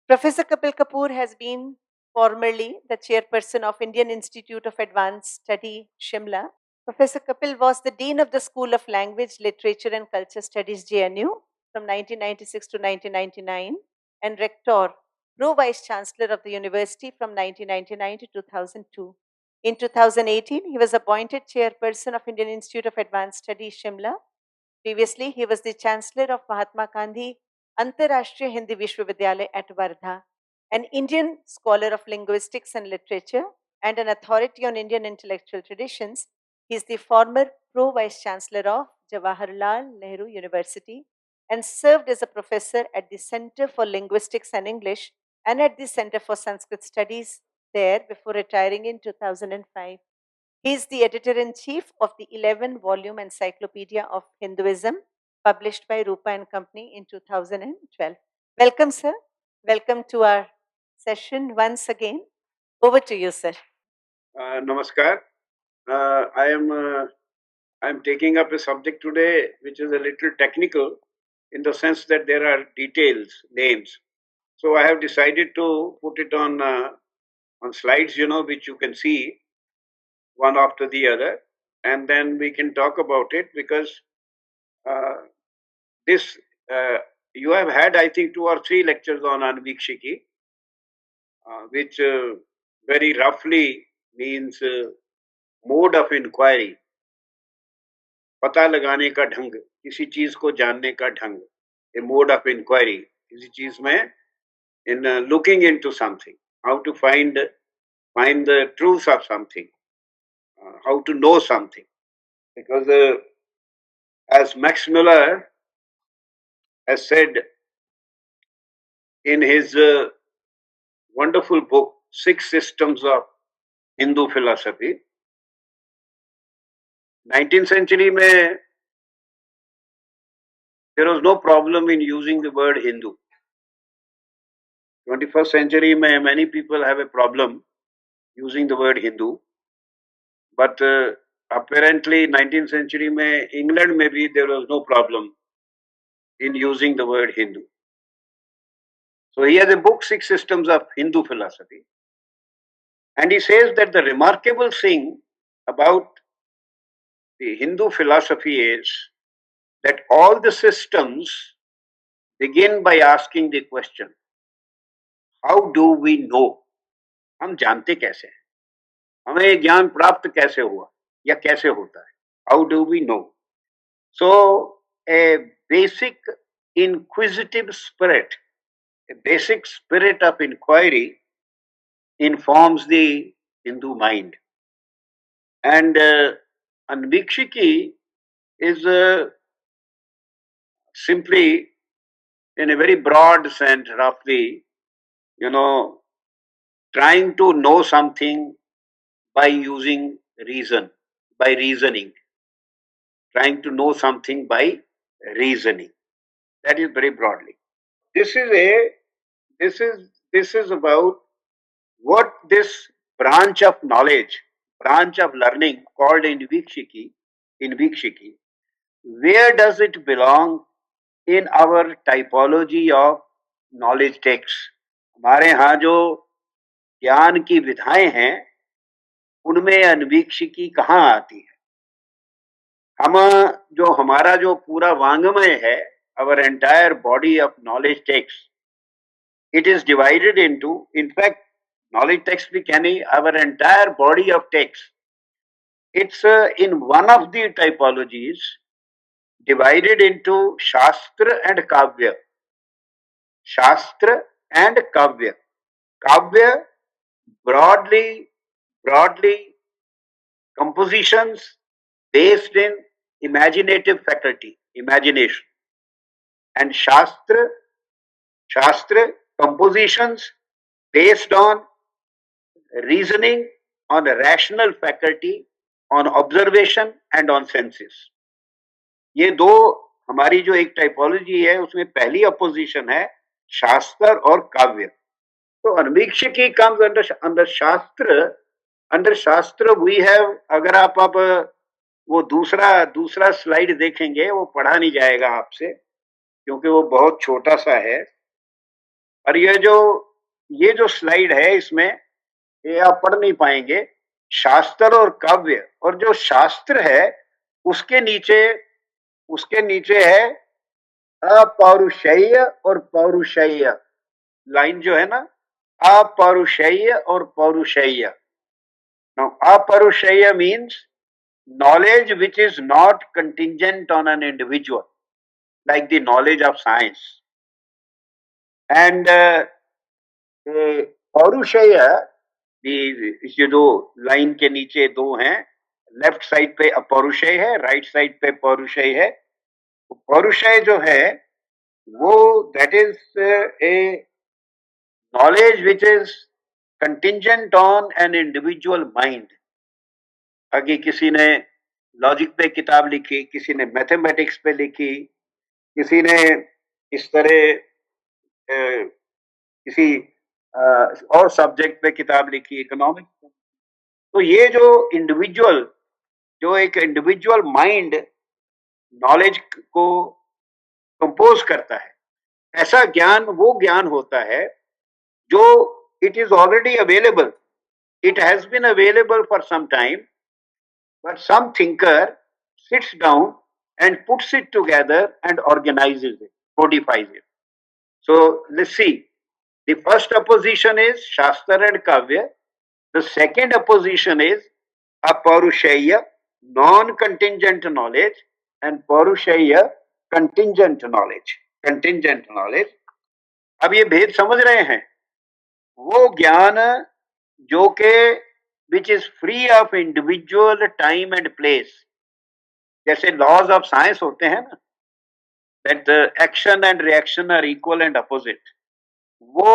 Professor Kapil Kapoor has been formerly the chairperson of Indian Institute of Advanced Study, Shimla. Professor Kapil was the Dean of the School of Language, Literature and Culture Studies, JNU, from 1996 to 1999, and Rector, Pro Vice Chancellor of the University from 1999 to 2002. In 2018, he was appointed Chairperson of Indian Institute of Advanced Studies, Shimla. Previously, he was the Chancellor of Mahatma Gandhi Antarashtriya Hindi Vishwavidyalaya at Wardha, an Indian scholar of linguistics and literature, and an authority on Indian intellectual traditions. He is the former Pro Vice Chancellor of Jawaharlal Nehru University and served as a professor at the Center for Linguistics and English and at the Center for Sanskrit Studies there before retiring in 2005. He is the editor in chief of the 11-volume Encyclopedia of Hinduism, published by Rupa and Company in 2012. Welcome, sir. Welcome to our session once again. Over to you, sir. Namaskar. I am taking up a subject today which is a little technical in the sense that there are details, names. So I have decided to put it on slides, which you can see one after the other, and then we can talk about it because uh, this you have had, I think, 2 or 3 lectures on Anvikshiki, which very roughly means mode of inquiry. पता लगाने का ढंग, किसी चीज को जानने का ढंग, a mode of inquiry, किसी चीज में in looking into something, how to find the truth of something, how to know something. Because as Max Muller has said in his wonderful book, 6 Systems of Hindu Philosophy, 19th century में there was no problem in using the word Hindu. 21st century में many people have a problem using the word Hindu, but apparently 19th century में England में भी there was no problem in using the word Hindu. So he has a book, 6 Systems of Hindu Philosophy, and he says that the remarkable thing about the Hindu philosophy is that all the systems begin by asking the question, how do we know? हम जानते कैसे हैं? हमें ये ज्ञान प्राप्त कैसे हुआ या कैसे होता है? How do we know? So a basic inquisitive spirit, a basic spirit of inquiry informs the Hindu mind. And Anvikshiki is simply, in a very broad sense, roughly, trying to know something by using reason, by reasoning. Trying to know something by reasoning. That is very broadly. This is about what this branch of knowledge, branch of learning called Invikshiki, where does it belong in our typology of knowledge texts? हमारे यहाँ जो ज्ञान की विधाएं हैं उनमें अन्वीक्षिकी कहाँ आती है? हम जो हमारा जो पूरा वांग्मय है, our entire body of knowledge text, it is divided into, in fact, knowledge text भी क्या नहीं, our entire body of text, it's in one of the typologies divided into Shastra and Kavya. Shastra and Kavya. Kavya, broadly compositions based in imaginative faculty, imagination. And Shastra, compositions based on reasoning, on a rational faculty, on observation and on senses. ये दो हमारी जो एक typology है उसमें पहली opposition है शास्त्र और काव्य. तो अन्वीक्षिकी comes under शास्त्र. Under शास्त्र we have, अगर आप वो दूसरा स्लाइड देखेंगे वो पढ़ा नहीं जाएगा आपसे क्योंकि वो बहुत छोटा सा है. और ये जो स्लाइड है इसमें ये आप पढ़ नहीं पाएंगे। शास्त्र और काव्य, और जो शास्त्र है उसके नीचे है अपौरुषेय और पौरुषेय। लाइन जो है ना, अपौरुषेय और पौरुषेय। Now, aparusheya means knowledge which is not contingent on an individual, like the knowledge of science. And पौरुषेय, ये दो लाइन के नीचे दो हैं, लेफ्ट साइड पे अपौरुषेय है, राइट साइड पे पौरुषेय है। पौरुषेय जो है वो that is a knowledge which is contingent on an individual mind. आगे किसी ने लॉजिक पे किताब लिखी, किसी ने मैथमेटिक्स पे लिखी, किसी ने इस तरह किसी और सब्जेक्ट पे किताब लिखी, इकोनॉमिक्स। तो ये जो एक इंडिविजुअल माइंड नॉलेज को कंपोज करता है, ऐसा ज्ञान वो ज्ञान होता है जो it is already available, it has been available for some time, but some thinker sits down and puts it together and organizes it, codifies it. So let's see. The first opposition is Shastra and Kavya. The second opposition is Aparushaya, non-contingent knowledge, and Parushaya, contingent knowledge. Contingent knowledge. अब ये भेद समझ रहे हैं? वो ज्ञान जो के which is free of individual time and place, जैसे लॉज ऑफ साइंस होते हैं ना, that action and reaction are equal and opposite, वो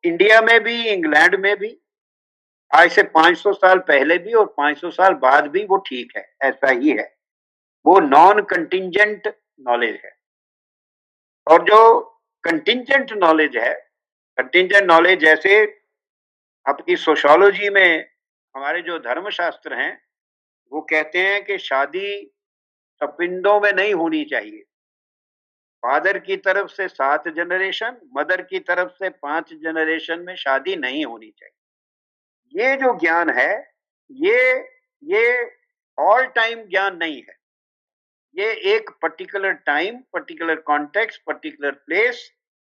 इंडिया में भी इंग्लैंड में भी आज से 500 साल पहले भी और 500 साल बाद भी वो ठीक है, ऐसा ही है। वो नॉन कंटिंजेंट नॉलेज है। और जो कंटिंजेंट नॉलेज है, कंटिंजेंट नॉलेज जैसे आपकी सोशियोलॉजी में हमारे जो धर्मशास्त्र हैं वो कहते हैं कि शादी सपिंडों में नहीं होनी चाहिए। फादर की तरफ से 7 जनरेशन, मदर की तरफ से 5 जनरेशन में शादी नहीं होनी चाहिए। ये जो ज्ञान है ये ऑल टाइम ज्ञान नहीं है। ये एक particular time, particular context, particular place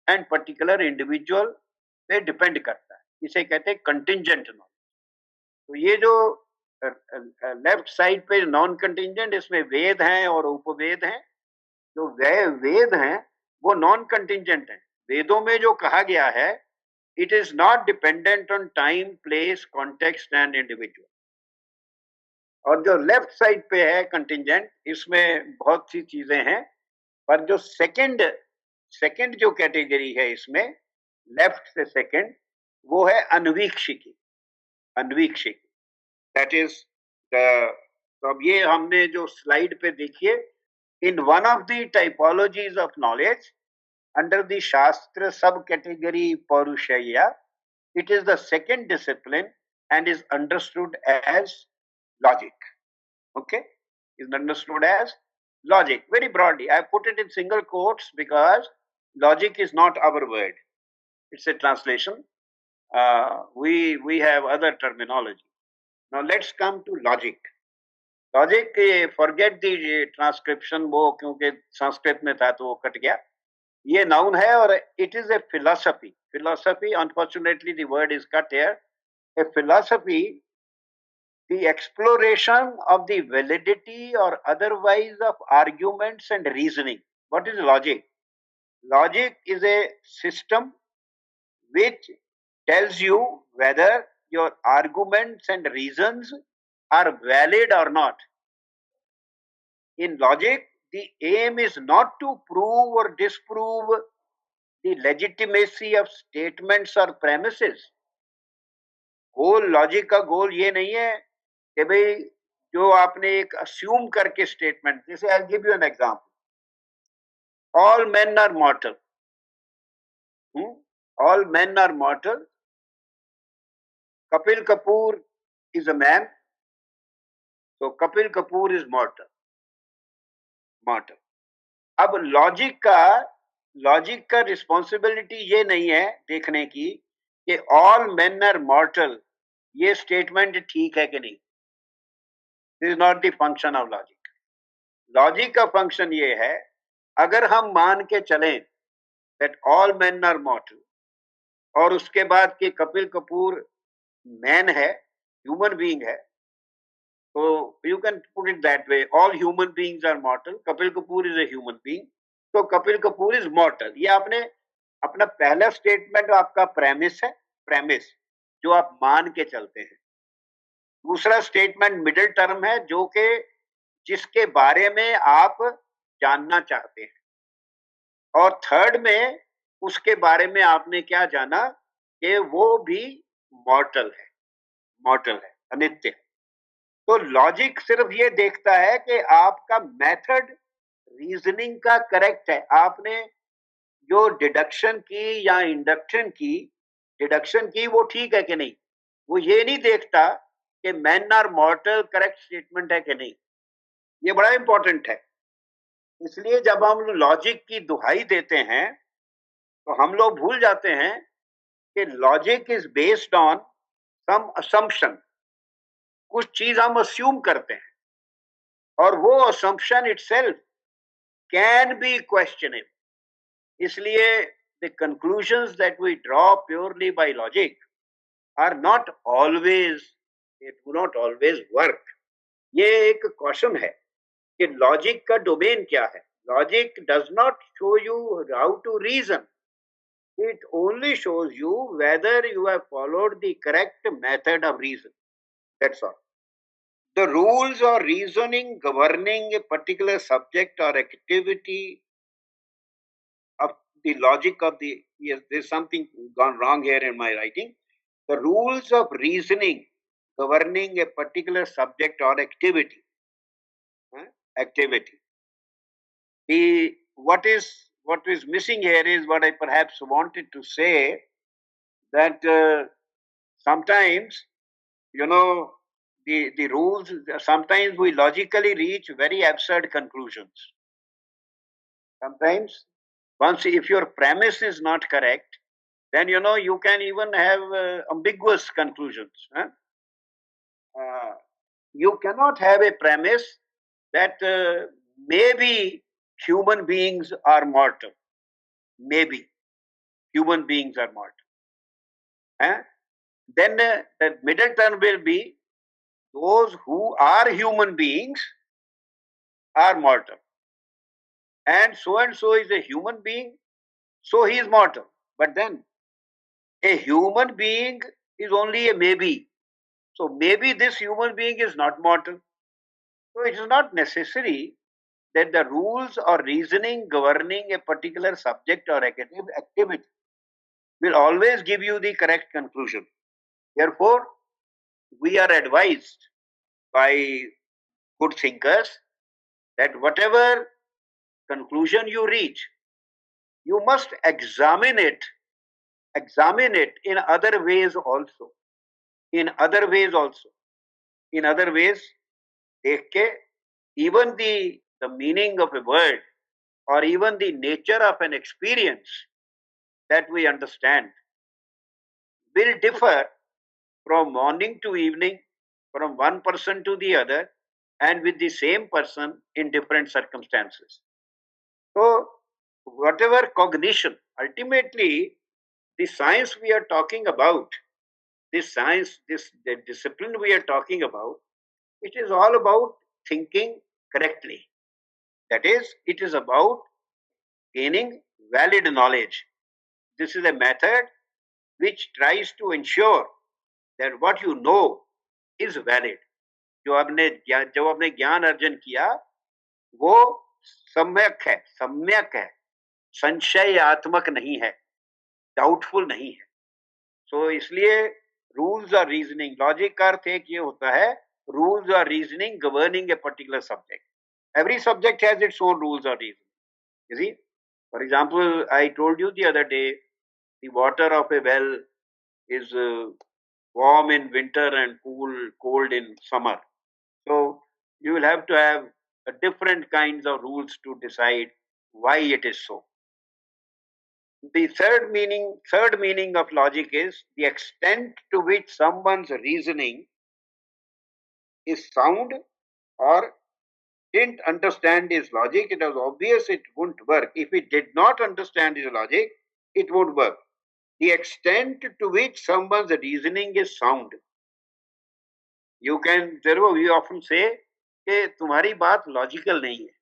and particular individual पे डिपेंड करता है। इसे कहते हैं कंटिंजेंट नॉलेज। तो ये जो लेफ्ट साइड पे नॉन कंटिंजेंट, इसमें वेद हैं और उपवेद हैं। जो वेद हैं वो नॉन कंटिंजेंट हैं। वेदों में जो कहा गया है it is not dependent on time, place, context and individual. और जो लेफ्ट साइड पे है कंटिंजेंट, इसमें बहुत सी चीजें हैं, पर जो सेकंड जो कैटेगरी है इसमें, लेफ्ट से सेकंड, वो है अनवीक्षिकी। अनवीक्षिकी दैट इज तो अब ये हमने जो स्लाइड पे देखिए, in one of the typologies of knowledge under the Shastra subcategory Parushaya, it is the second discipline and is understood as logic. Okay? Is understood as logic. Very broadly. I put it in single quotes because logic is not our word. It's a translation. We have other terminology. Now let's come to logic. Logic, forget the transcription, वो क्योंकि संस्कृत में था तो वो cut गया। ये noun है और it is a philosophy. Philosophy, unfortunately the word is cut here. A philosophy, the exploration of the validity और otherwise of arguments and reasoning. What is logic? Logic is a system which tells you whether your arguments and reasons are valid or not. In logic, the aim is not to prove or disprove the legitimacy of statements or premises. Goal, logic का गोल ये नहीं है कि भाई जो आपने एक assume करके स्टेटमेंट, जैसे I give you an example, all men are mortal. All men are mortal. Kapil Kapoor is a man, so Kapil Kapoor is mortal. अब लॉजिक का लॉजिक का रिस्पॉन्सिबिलिटी ये नहीं है देखने की कि ऑल मेन आर मॉर्टल, ये स्टेटमेंट ठीक है कि नहीं. This is not the function of logic. Logic का फंक्शन ये है, अगर हम मान के चलें that all men are mortal, और उसके बाद कि कपिल कपूर मैन है, ह्यूमन बीइंग है, तो you can put it that way, all human beings are mortal, Kapil Kapoor is a human being, तो कपिल कपूर इज मॉर्टल. ये आपने अपना पहला स्टेटमेंट आपका प्रेमिस है, प्रेमिस जो आप मान के चलते हैं. दूसरा स्टेटमेंट मिडिल टर्म है, जो कि जिसके बारे में आप जानना चाहते हैं. और थर्ड में उसके बारे में आपने क्या जाना कि वो भी मॉर्टल है, मॉर्टल है, अनित्य है. तो लॉजिक सिर्फ ये देखता है कि आपका मेथड रीजनिंग का करेक्ट है. आपने जो डिडक्शन की या डिडक्शन की वो ठीक है कि नहीं. वो ये नहीं देखता कि man are mortal correct statement है कि नहीं. ये बड़ा इंपॉर्टेंट है. इसलिए जब हम लॉजिक की दुहाई देते हैं तो हम लोग भूल जाते हैं कि logic is based on some assumption. कुछ चीज हम अस्यूम करते हैं और वो assumption itself can be questionable. इसलिए the conclusions that we draw purely by logic are not always, they do not always work. ये एक क्वेश्चन है कि लॉजिक का डोमेन क्या है. Logic does not show you how to reason, it only shows you whether you have followed the correct method of reason. That's all. The rules or reasoning governing a particular subject or activity of the logic of the, yes, there's something gone wrong here in my writing. The rules of reasoning governing a particular subject or activity. Activity. The what is missing here is what I perhaps wanted to say, that sometimes, you know, the rules, sometimes we logically reach very absurd conclusions. Sometimes, once if your premise is not correct, then you can even have ambiguous conclusions. You cannot have a premise that maybe human beings are mortal. Maybe human beings are mortal. Then the middle term will be those who are human beings are mortal. And so is a human being, so he is mortal. But then a human being is only a maybe. So maybe this human being is not mortal. So it is not necessary that the rules or reasoning governing a particular subject or activity will always give you the correct conclusion. Therefore, we are advised by good thinkers that whatever conclusion you reach, you must examine it in other ways also. In other ways, dekh ke, even the meaning of a word or even the nature of an experience that we understand will differ from morning to evening, from one person to the other, and with the same person in different circumstances. So, whatever cognition, ultimately, the science we are talking about, the discipline we are talking about, it is all about thinking correctly. That is, it is about gaining valid knowledge. This is a method which tries to ensure that what you know is valid. जो आपने ज्ञान अर्जन किया वो सम्यक है, संशयात्मक नहीं है, doubtful नहीं है. सो इसलिए रूल्स और रीजनिंग, लॉजिक का अर्थ एक ये होता है, rules or reasoning governing a particular subject. Every subject has its own rules or reasoning. You see, for example, I told you the other day, the water of a well is warm in winter and cold in summer. So you will have to have different kinds of rules to decide why it is so. The third meaning of logic is the extent to which someone's reasoning is sound or didn't understand his logic. It was obvious it wouldn't work. If he did not understand his logic, it would work. The extent to which someone's reasoning is sound. You can, therefore, we often say कि तुम्हारी बात logical नहीं है.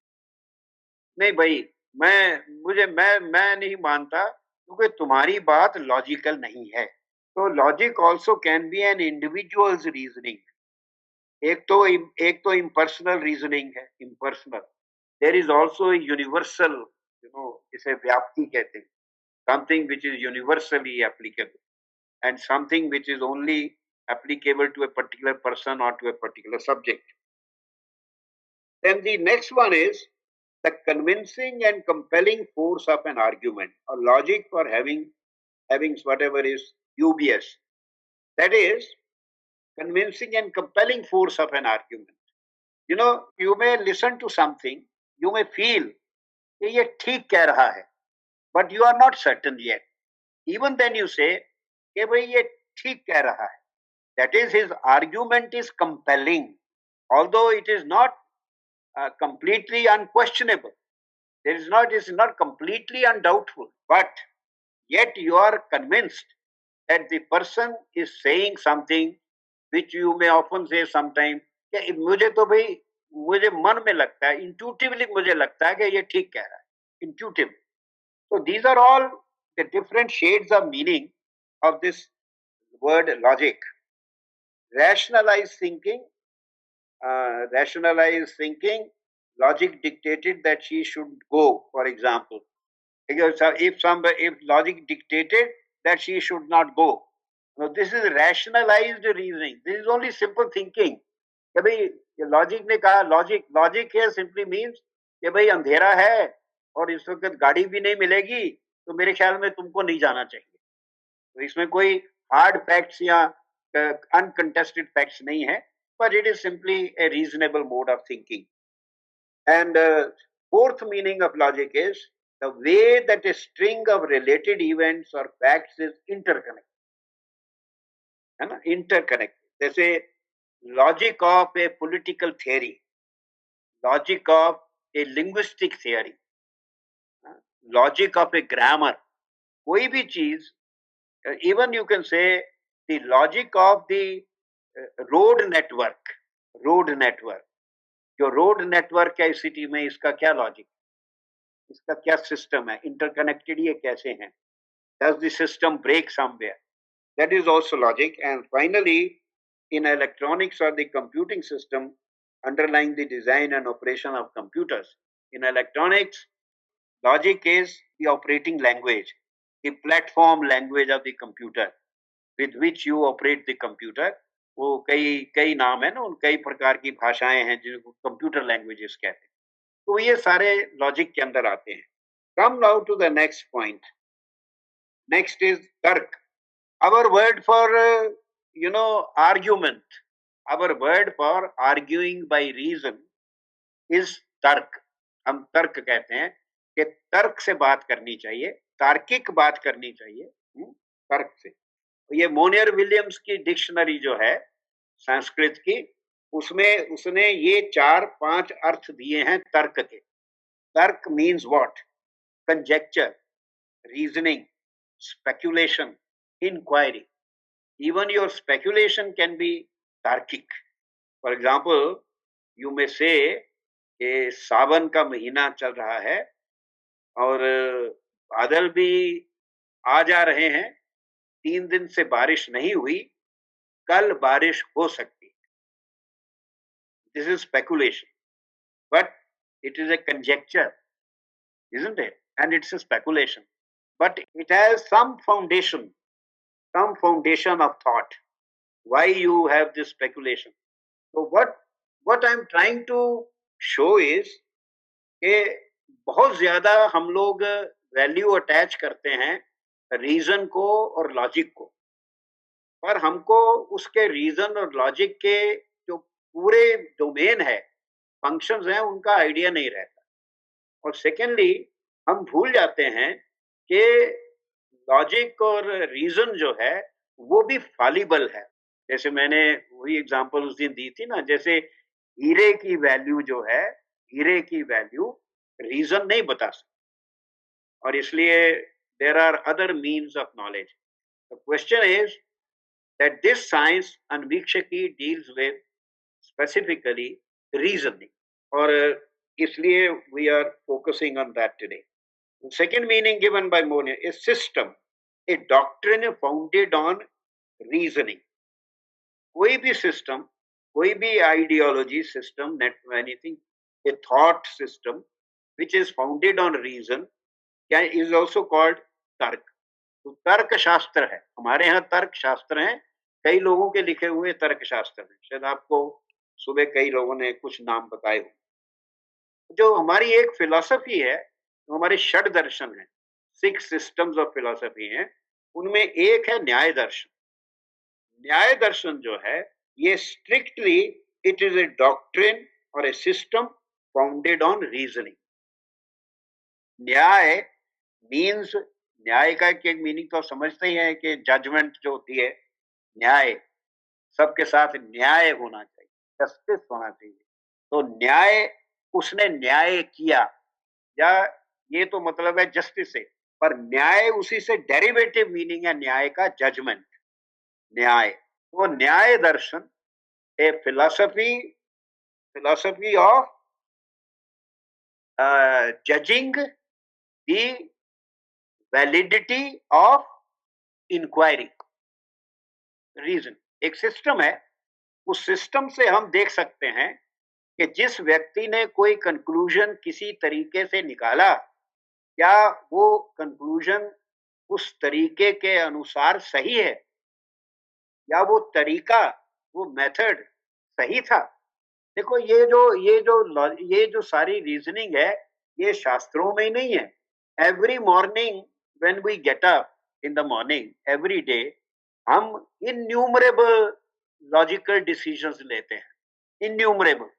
नहीं भाई, मैं नहीं मानता क्योंकि तुम्हारी बात लॉजिकल नहीं है. तो logic also can be an individual's reasoning. एक तो इम्पर्सनल रीजनिंग है, impersonal. There is also universal, इसे व्याप्ति कहते हैं, something which is universally applicable and something which is only applicable to a particular person or to a particular subject. Then the next one is the convincing and compelling force of an argument, or logic for having whatever is UBS. That is convincing and compelling force of an argument. You may listen to something, you may feel कि ये ठीक कह रहा है, but you are not certain yet. Even then you say कि भाई ये ठीक कह रहा है. That is, his argument is compelling, although it is not completely unquestionable. It is not completely undoubtful, but yet you are convinced that the person is saying something which you may often say sometimes, मुझे मन में लगता है, intuitively मुझे लगता है कि ये ठीक कह रहा है, intuitive. So these are all the different shades of meaning of this word logic. Rationalized thinking, logic dictated that she should go, for example. If logic dictated that she should not go. Now this is rationalized reasoning. This is only simple thinking. कि भाई logic ने कहा, logic here simply means कि भाई अंधेरा है और इस वक्त गाड़ी भी नहीं मिलेगी, तो मेरे ख्याल में तुमको नहीं जाना चाहिए. तो इसमें कोई हार्ड फैक्ट्स या uncontested facts nahi hai, but it is simply a reasonable mode of thinking. And fourth meaning of logic is the way that a string of related events or facts is interconnected. है ना, interconnected. जैसे logic of a political theory, logic of a linguistic theory, logic of a grammar, कोई भी चीज, even you can say the logic of the road network. जो road network है city में, इसका क्या लॉजिक, इसका क्या सिस्टम है, इंटरकनेक्टेड ये कैसे हैं, does the system break somewhere? That is also logic. And finally, in electronics or the computing system underlying the design and operation of computers, in electronics, logic is the operating language, the platform language of the computer with which you operate the computer. वो कई नाम है ना, उन कई प्रकार की भाषाएं हैं जिनको कंप्यूटर लैंग्वेजेस कहते हैं. तो ये सारे लॉजिक के अंदर आते हैं. Come now to the next point. Next is तर्क. Our word for argument, our word for arguing by reason is तर्क. हम तर्क कहते हैं कि तर्क से बात करनी चाहिए, तार्किक बात करनी चाहिए तर्क से. ये मोनियर विलियम्स की डिक्शनरी जो है संस्कृत की, उसमें उसने ये 4-5 अर्थ दिए हैं तर्क के. तर्क means what? Conjecture, reasoning, speculation, inquiry. Even your speculation can be तार्किक. For example, you may say कि सावन का महीना चल रहा है और बादल भी आ जा रहे हैं, 3 दिन से बारिश नहीं हुई, कल बारिश हो सकती है. This is speculation, but it is A conjecture, isn't it? And it's a speculation, but it has some foundation of thought why you have this speculation. So what I'm trying to show is कि बहुत ज्यादा हम लोग value attach करते हैं reason को और logic को, पर हमको उसके रीजन और लॉजिक के जो पूरे डोमेन है, फंक्शंस हैं, उनका आइडिया नहीं रहता. और सेकेंडली, हम भूल जाते हैं कि लॉजिक और रीजन जो है वो भी फॉलिबल है। जैसे मैंने वही एग्जांपल उस दिन दी थी ना, जैसे हीरे की वैल्यू जो है, हीरे की वैल्यू रीजन नहीं बता सकता, और इसलिए there are other means of knowledge. The question is that this science अन्वीक्षकी डील्स विद स्पेसिफिकली रीजनिंग, और इसलिए we are focusing on that today. Second meaning given by Monia is system, a doctrine founded on reasoning. कोई भी system, कोई भी ideology system, net anything, A thought system which is founded on reason is also called तर्क। तो तर्क शास्त्र है, हमारे यहाँ तर्क शास्त्र हैं, कई लोगों के लिखे हुए तर्क शास्त्र हैं, शायद आपको सुबह कई लोगों ने कुछ नाम बताए हो। जो हमारी एक फिलॉसफी है, जो हमारे षड दर्शन है, 6 सिस्टम्स ऑफ फिलॉसफी हैं, उनमें एक है न्याय दर्शन। न्याय दर्शन जो है ये strictly it is A doctrine और ए सिस्टम फाउंडेड ऑन रीजनिंग। न्याय मीन्स, न्याय का एक मीनिंग तो आप समझते ही है कि जजमेंट जो होती है, न्याय, सबके साथ न्याय होना चाहिए, जस्टिस होना चाहिए। तो न्याय, उसने न्याय किया, या ये तो मतलब है जस्टिस से, पर न्याय उसी से डेरिवेटिव मीनिंग है न्याय का, जजमेंट, न्याय। तो न्याय दर्शन a philosophy of judging the validity of inquiry. Reason एक सिस्टम है, उस सिस्टम से हम देख सकते हैं कि जिस व्यक्ति ने कोई कंक्लूजन किसी तरीके से निकाला, क्या वो कंक्लूजन उस तरीके के अनुसार सही है, या वो तरीका, वो मेथड सही था। देखो ये जो सारी रीजनिंग है, ये शास्त्रों में ही नहीं है। Every morning when we get up in the morning every day, हम इन्यूमरेबल लॉजिकल डिसीजंस लेते हैं, इन्यूमरेबल।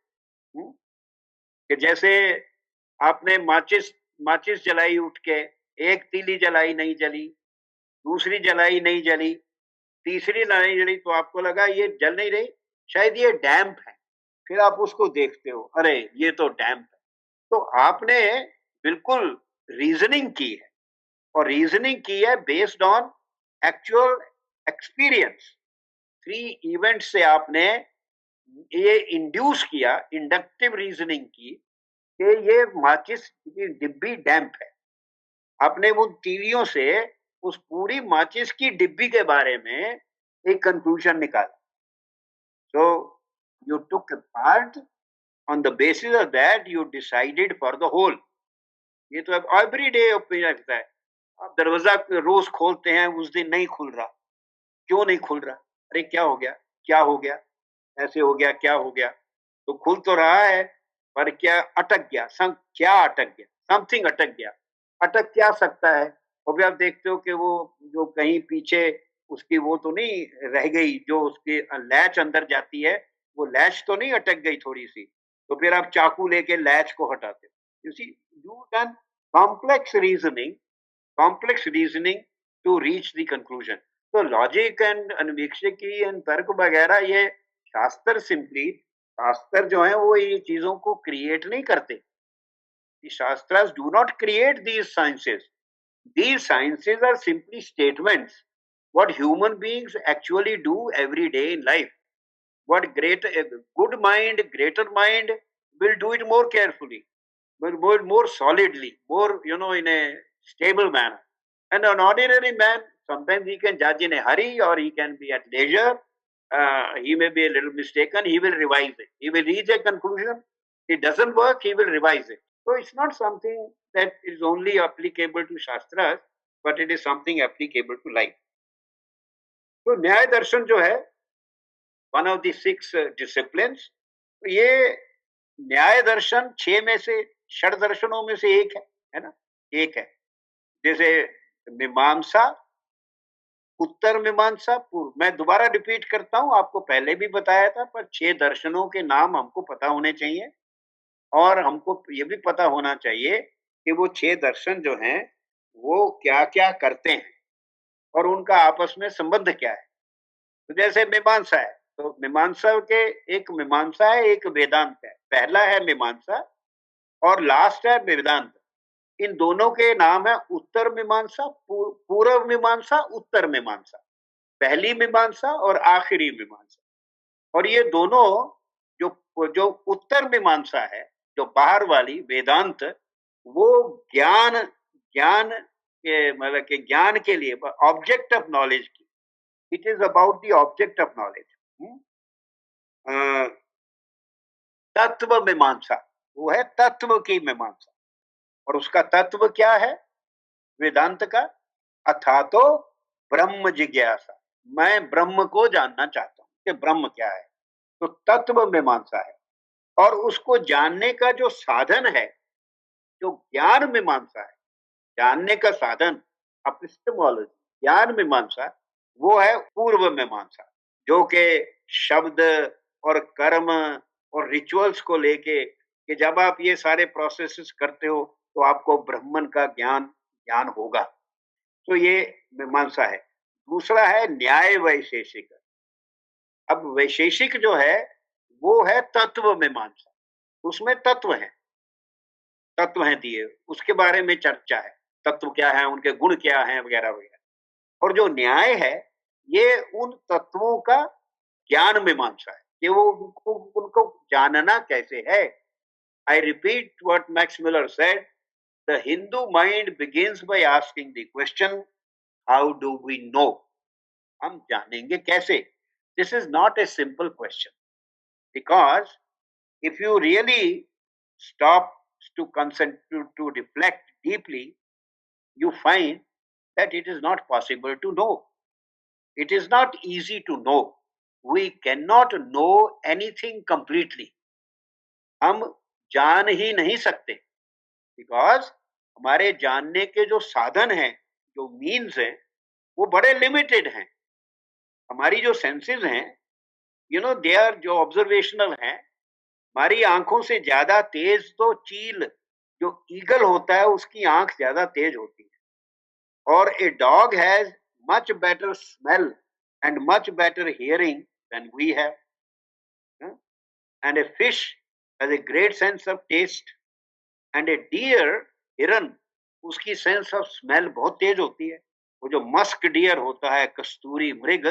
कि जैसे आपने माचिस माचिस जलाई उठ के, एक तीली जलाई नहीं जली, दूसरी जलाई नहीं जली, तीसरी नहीं जली, तो आपको लगा ये जल नहीं रही, शायद ये डैम्प है। फिर आप उसको देखते हो, अरे ये तो डैम्प है। तो आपने बिल्कुल रीजनिंग की है, और रीजनिंग की है based on actual experience. 3 event से आपने ये इंड्यूस किया, इंडक्टिव रीजनिंग की, कि ये माचिस की डिब्बी डैम्प है। आपने उन तीलियों से उस पूरी माचिस की डिब्बी के बारे में एक कंक्लूजन निकाला। So you took a part, on the basis of that you decided for the whole। ये तो अब एवरी डे ओपिनियन रखता है। आप दरवाजा रोज खोलते हैं, उस दिन नहीं खुल रहा, क्यों नहीं खुल रहा, अरे क्या हो गया, क्या हो गया, ऐसे हो गया, क्या हो गया, तो खुल तो रहा है, पर क्या अटक गया, क्या अटक गया, समथिंग अटक गया। अटक क्या सकता है? और भी आप देखते हो कि वो जो कहीं पीछे उसकी वो तो नहीं रह गई, जो उसकी लैच अंदर जाती है, वो लैच तो नहीं अटक गई थोड़ी सी, तो फिर आप चाकू लेके लैच को हटाते हो। You see, you done complex reasoning, complex reasoning to reach the conclusion. तो लॉजिक एंड अन्वीक्षिकी एंड तर्क वगैरह, ये शास्त्र सिंपली, शास्त्र जो है वो ये चीजों को क्रिएट नहीं करते। The Shastras do not create these sciences. These sciences are simply statements, what human beings actually do every day in life. What a good mind, greater mind will do it more carefully, will more solidly, more, in a stable manner. And an ordinary man, sometimes he can judge in a hurry, or he can be at leisure. He may be a little mistaken. He will revise it. He will reach a conclusion. It doesn't work. He will revise it. So it's not something that is only applicable to Shastras, but it is something applicable to life. तो न्याय दर्शन जो है, one of the 6 disciplines, ये न्याय दर्शन 6 में से, षड दर्शनों में से एक है ना, एक है। जैसे मीमांसा, उत्तर मीमांसा, पूर्व। मैं दोबारा रिपीट करता हूं, आपको पहले भी बताया था, पर 6 दर्शनों के नाम हमको पता होने चाहिए, और हमको ये भी पता होना चाहिए कि वो 6 दर्शन जो हैं वो क्या क्या करते हैं। और उनका आपस में संबंध क्या है। तो जैसे मीमांसा है, तो मीमांसा के एक मीमांसा है, एक वेदांत है। पहला है मीमांसा और लास्ट है वेदांत। इन दोनों के नाम है उत्तर मीमांसा, पूर्व मीमांसा, उत्तर मीमांसा, पहली मीमांसा और आखिरी मीमांसा। और ये दोनों जो जो उत्तर मीमांसा है, जो बाहर वाली वेदांत, वो ज्ञान ज्ञान के मतलब के ज्ञान के लिए ऑब्जेक्ट ऑफ नॉलेज की, it is about the object of knowledge. तत्व मीमांसा वो है तत्व की मीमांसा, और उसका तत्व क्या है वेदांत का? अथा तो ब्रह्म जिज्ञासा, मैं ब्रह्म को जानना चाहता हूं कि ब्रह्म क्या है। तो तत्व मीमांसा है। और उसको जानने का जो साधन है, जो ज्ञान मीमांसा है, जानने का साधन एपिस्टेमोलॉजी, ज्ञान मीमांसा, वो है पूर्व मीमांसा, जो कि शब्द और कर्म और रिचुअल्स को लेके कि जब आप ये सारे प्रोसेसेस करते हो तो आपको ब्रह्मन का ज्ञान ज्ञान होगा। तो ये मीमांसा है। दूसरा है न्याय वैशेषिक। अब वैशेषिक जो है वो है तत्व मीमांसा, उसमें तत्व हैं दिए, उसके बारे में चर्चा है, तत्व क्या है, उनके गुण क्या हैं, वगैरह वगैरह। और जो न्याय है ये उन तत्वों का ज्ञान मीमांसा है कि वो उनको जानना कैसे है। I repeat what Max Muller said, the Hindu mind begins by asking the question how do we know, हम जानेंगे कैसे। This is not a simple question, because if you really stop to concentrate, to reflect deeply, you find that it is not possible to know. It is not easy to know. We cannot know anything completely. हम जान ही नहीं सकते, because हमारे जानने के जो साधन हैं, जो मीन्स हैं, वो बड़े लिमिटेड हैं। हमारी जो सेंसेस हैं, दे आर जो ऑब्जर्वेशनल हैं। हमारी आंखों से ज्यादा तेज तो चील, जो ईगल होता है, उसकी आंख ज्यादा तेज होती है। और a dog has much better smell and much better hearing than we have, and a fish has a great sense of taste, and a deer, हिरन, उसकी सेंस ऑफ स्मेल बहुत तेज होती है। वो जो मस्क डियर होता है, कस्तूरी मृग,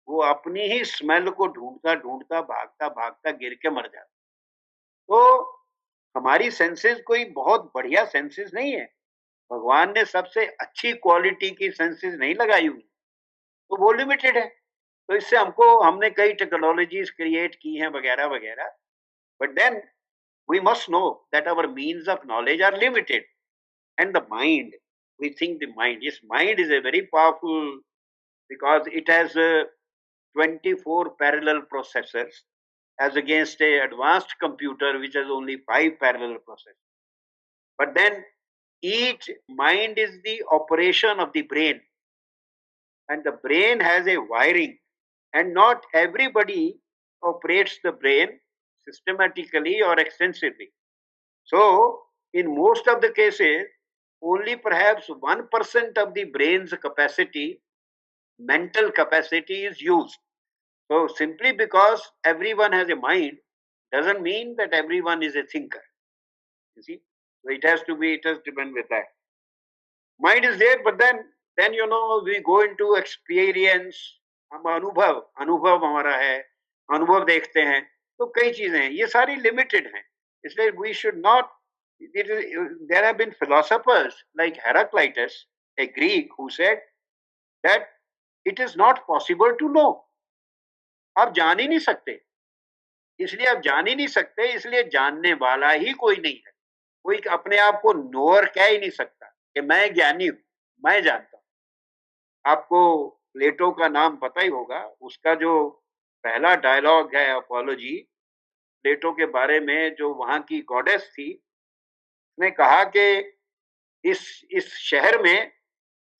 वो अपनी ही स्मेल को ढूंढता ढूंढता भागता भागता गिर के मर जाता। तो हमारी सेंसेस कोई बहुत बढ़िया सेंसेस नहीं है, भगवान ने सबसे अच्छी क्वालिटी की सेंसेस नहीं लगाई हुई, तो वो लिमिटेड है। तो इससे हमने कई टेक्नोलॉजीज क्रिएट की हैं वगैरह वगैरह, but then we must know that our means of knowledge are limited. And the mind, we think the mind, this mind is a very powerful, because it has 24 parallel processors as against a advanced computer which has only 5 parallel processors. But then each mind is the operation of the brain, and the brain has a wiring, and not everybody operates the brain systematically or extensively. So in most of the cases, only perhaps 1% of the brain's capacity, mental capacity, is used. So simply because everyone has a mind doesn't mean that everyone is a thinker. You see, so it has to depend with that. Mind is there, but then we go into experience. हम अनुभव हमारा है, अनुभव देखते हैं, तो कई चीजें हैं, ये सारी लिमिटेड हैं। इसलिए we should not. There have been philosophers like Heraclitus, a Greek, who said that it is not possible to know. आप जान ही नहीं सकते, इसलिए आप जान ही नहीं सकते, इसलिए जानने वाला ही कोई नहीं है। कोई अपने आप को नोअर कह ही नहीं सकता कि मैं ज्ञानी हूं, मैं जानता हूं। आपको प्लेटो का नाम पता ही होगा, उसका जो पहला डायलॉग है अपोलॉजी, प्लेटो के बारे में, जो वहां की गॉडेस थी, उसने कहा कि इस शहर में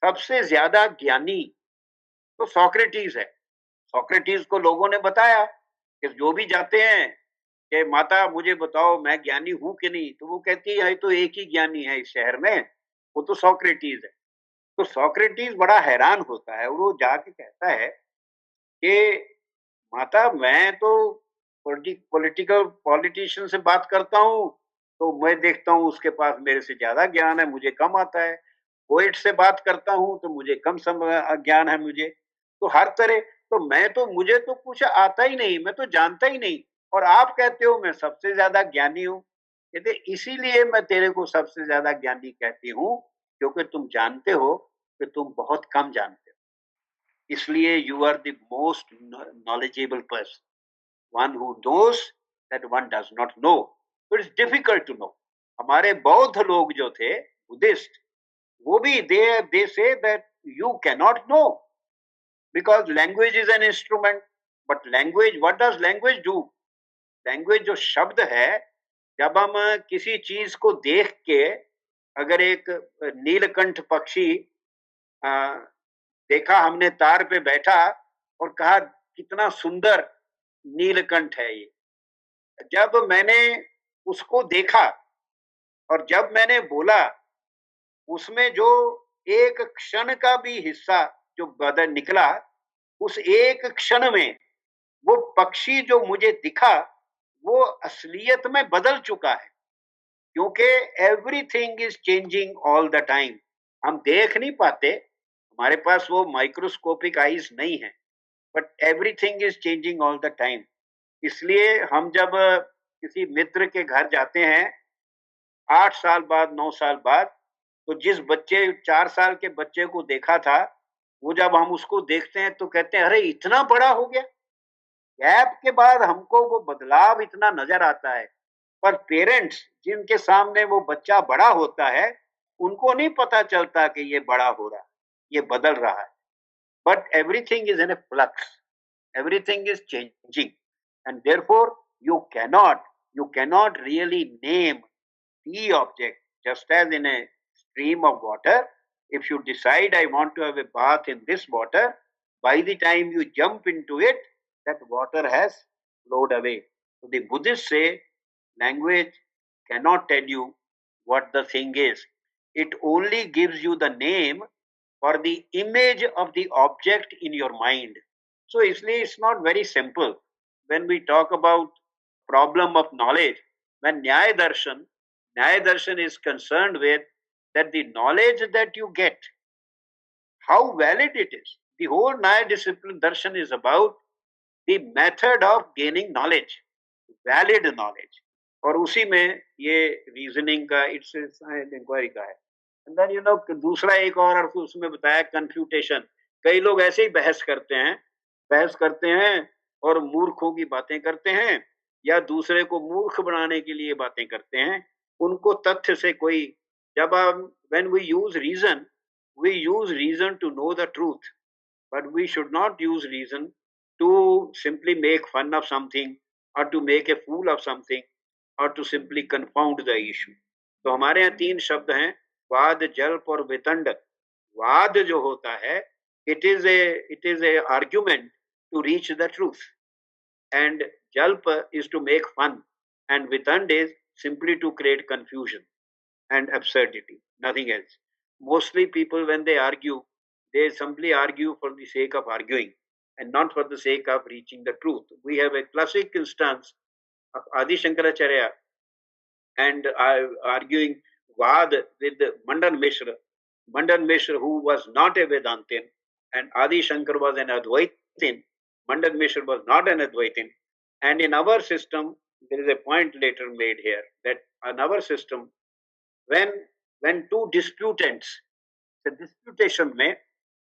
सबसे ज्यादा ज्ञानी तो सोक्रेटिस है। सोक्रेटिस को लोगों ने बताया कि जो भी जाते हैं कि माता मुझे बताओ मैं ज्ञानी हूं कि नहीं, तो वो कहती है तो एक ही ज्ञानी है इस शहर में, वो तो सोक्रेटिस है। तो सॉक्रेटिस बड़ा हैरान होता है और वो जाके कहता है कि माता मैं तो पॉलिटिकल पॉलिटिशियन से बात करता हूँ तो मैं देखता हूँ उसके पास मेरे से ज्यादा ज्ञान है, मुझे कम आता है। पोएट से बात करता हूँ तो मुझे कम ज्ञान है मुझे। तो हर तरह तो मैं तो मुझे तो कुछ आता ही नहीं, मैं तो जानता ही नहीं, और आप कहते हो मैं सबसे ज्यादा ज्ञानी हूँ। कहते इसीलिए मैं तेरे को सबसे ज्यादा ज्ञानी कहती हूँ क्योंकि तुम जानते हो कि तुम बहुत कम जानते हो, इसलिए you are the most knowledgeable person, one who knows that one does not know. So it's difficult to know. हमारे बौद्ध लोग जो थे बुद्धिस्ट, वो भी they say that you cannot know because language is an instrument. But language, what does language do? Language जो शब्द है, जब हम किसी चीज को देख के, अगर एक नीलकंठ पक्षी देखा हमने तार पे बैठा और कहा कितना सुंदर नीलकंठ है ये, जब मैंने उसको देखा और जब मैंने बोला, उसमें जो एक क्षण का भी हिस्सा जो बदल निकला, उस एक क्षण में वो पक्षी जो मुझे दिखा वो असलियत में बदल चुका है, क्योंकि everything is changing all the time. हम देख नहीं पाते, हमारे पास वो माइक्रोस्कोपिक आईज नहीं है, but everything is changing all the time. इसलिए हम जब किसी मित्र के घर जाते हैं 8 साल बाद 9 साल बाद, तो जिस बच्चे 4 साल के बच्चे को देखा था, वो जब हम उसको देखते हैं तो कहते हैं अरे इतना बड़ा हो गया। गैप के बाद हमको वो बदलाव इतना नजर आता है, पर पेरेंट्स जिनके सामने वो बच्चा बड़ा होता है उनको नहीं पता चलता कि ये बड़ा हो रहा है, ये बदल रहा है। But everything is in A flux, everything is changing, and therefore you cannot really name the object. Just as in a stream of water, if you decide I want to have a bath in this water, by the time you jump into it, that water has flowed away. So the Buddhists say language cannot tell you what the thing is. It only gives you the name for the image of the object in your mind. So इसलिए it's not very simple. When we talk about problem of knowledge, when Nyaya Darshan is concerned with that the knowledge that you get, how valid it is. The whole Nyaya discipline Darshan is about the method of gaining knowledge, valid knowledge. और उसी में ये reasoning का, it's inquiry का है। And then you no दूसरा एक और उसमें बताया कंफ्यूटेशन। कई लोग ऐसे ही बहस करते हैं और मूर्खों की बातें करते हैं, या दूसरे को मूर्ख बनाने के लिए बातें करते हैं। उनको तथ्य से कोई, जब हम when we use reason to know the truth, but we should not use reason to simply make fun of something or to make a fool of something or to simply confound the issue. तो हमारे यहाँ 3 शब्द हैं, वाद, जल्प और वितंड। वाद जो होता है, it is a argument to reach the truth, and jalp is to make fun, and vitand is simply to create confusion and absurdity, nothing else. Mostly people, when they argue, they simply argue for the sake of arguing and not for the sake of reaching the truth. We have a classic instance of Adi Shankaracharya and arguing Vad with Mandan Mishra. Mandan Mishra, who was not a Vedantin, and Adi Shankar was an Advaitin. Mandan Mishra was not an Advaitin. And in our system, there is a point later made here that in our system, when two disputants, the disputation may,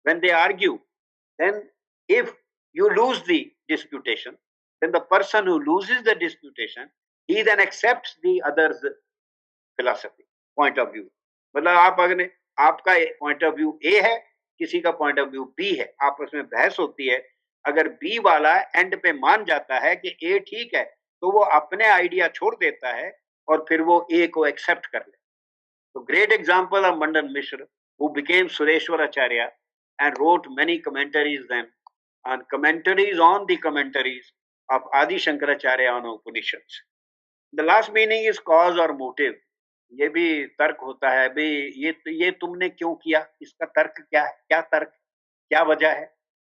when they argue, then if you lose the disputation, then the person who loses the disputation, he then accepts the other's philosophy, point of view. मतलब आप अगर आपका point of view ए है, किसी का point of view B है, आपस में बहस होती है, अगर बी वाला एंड पे मान जाता है कि ए ठीक है, तो वो अपने आइडिया छोड़ देता है और फिर वो ए को एक्सेप्ट कर ले। तो great example of Mandan Mishra, who became Sureshwaracharya and wrote many commentaries then, and commentaries on the commentaries of Adi Shankaracharya on Upanishads. The last meaning is cause or motive. ये भी तर्क होता है भाई, ये तुमने क्यों किया, इसका तर्क क्या है, क्या तर्क, क्या वजह है,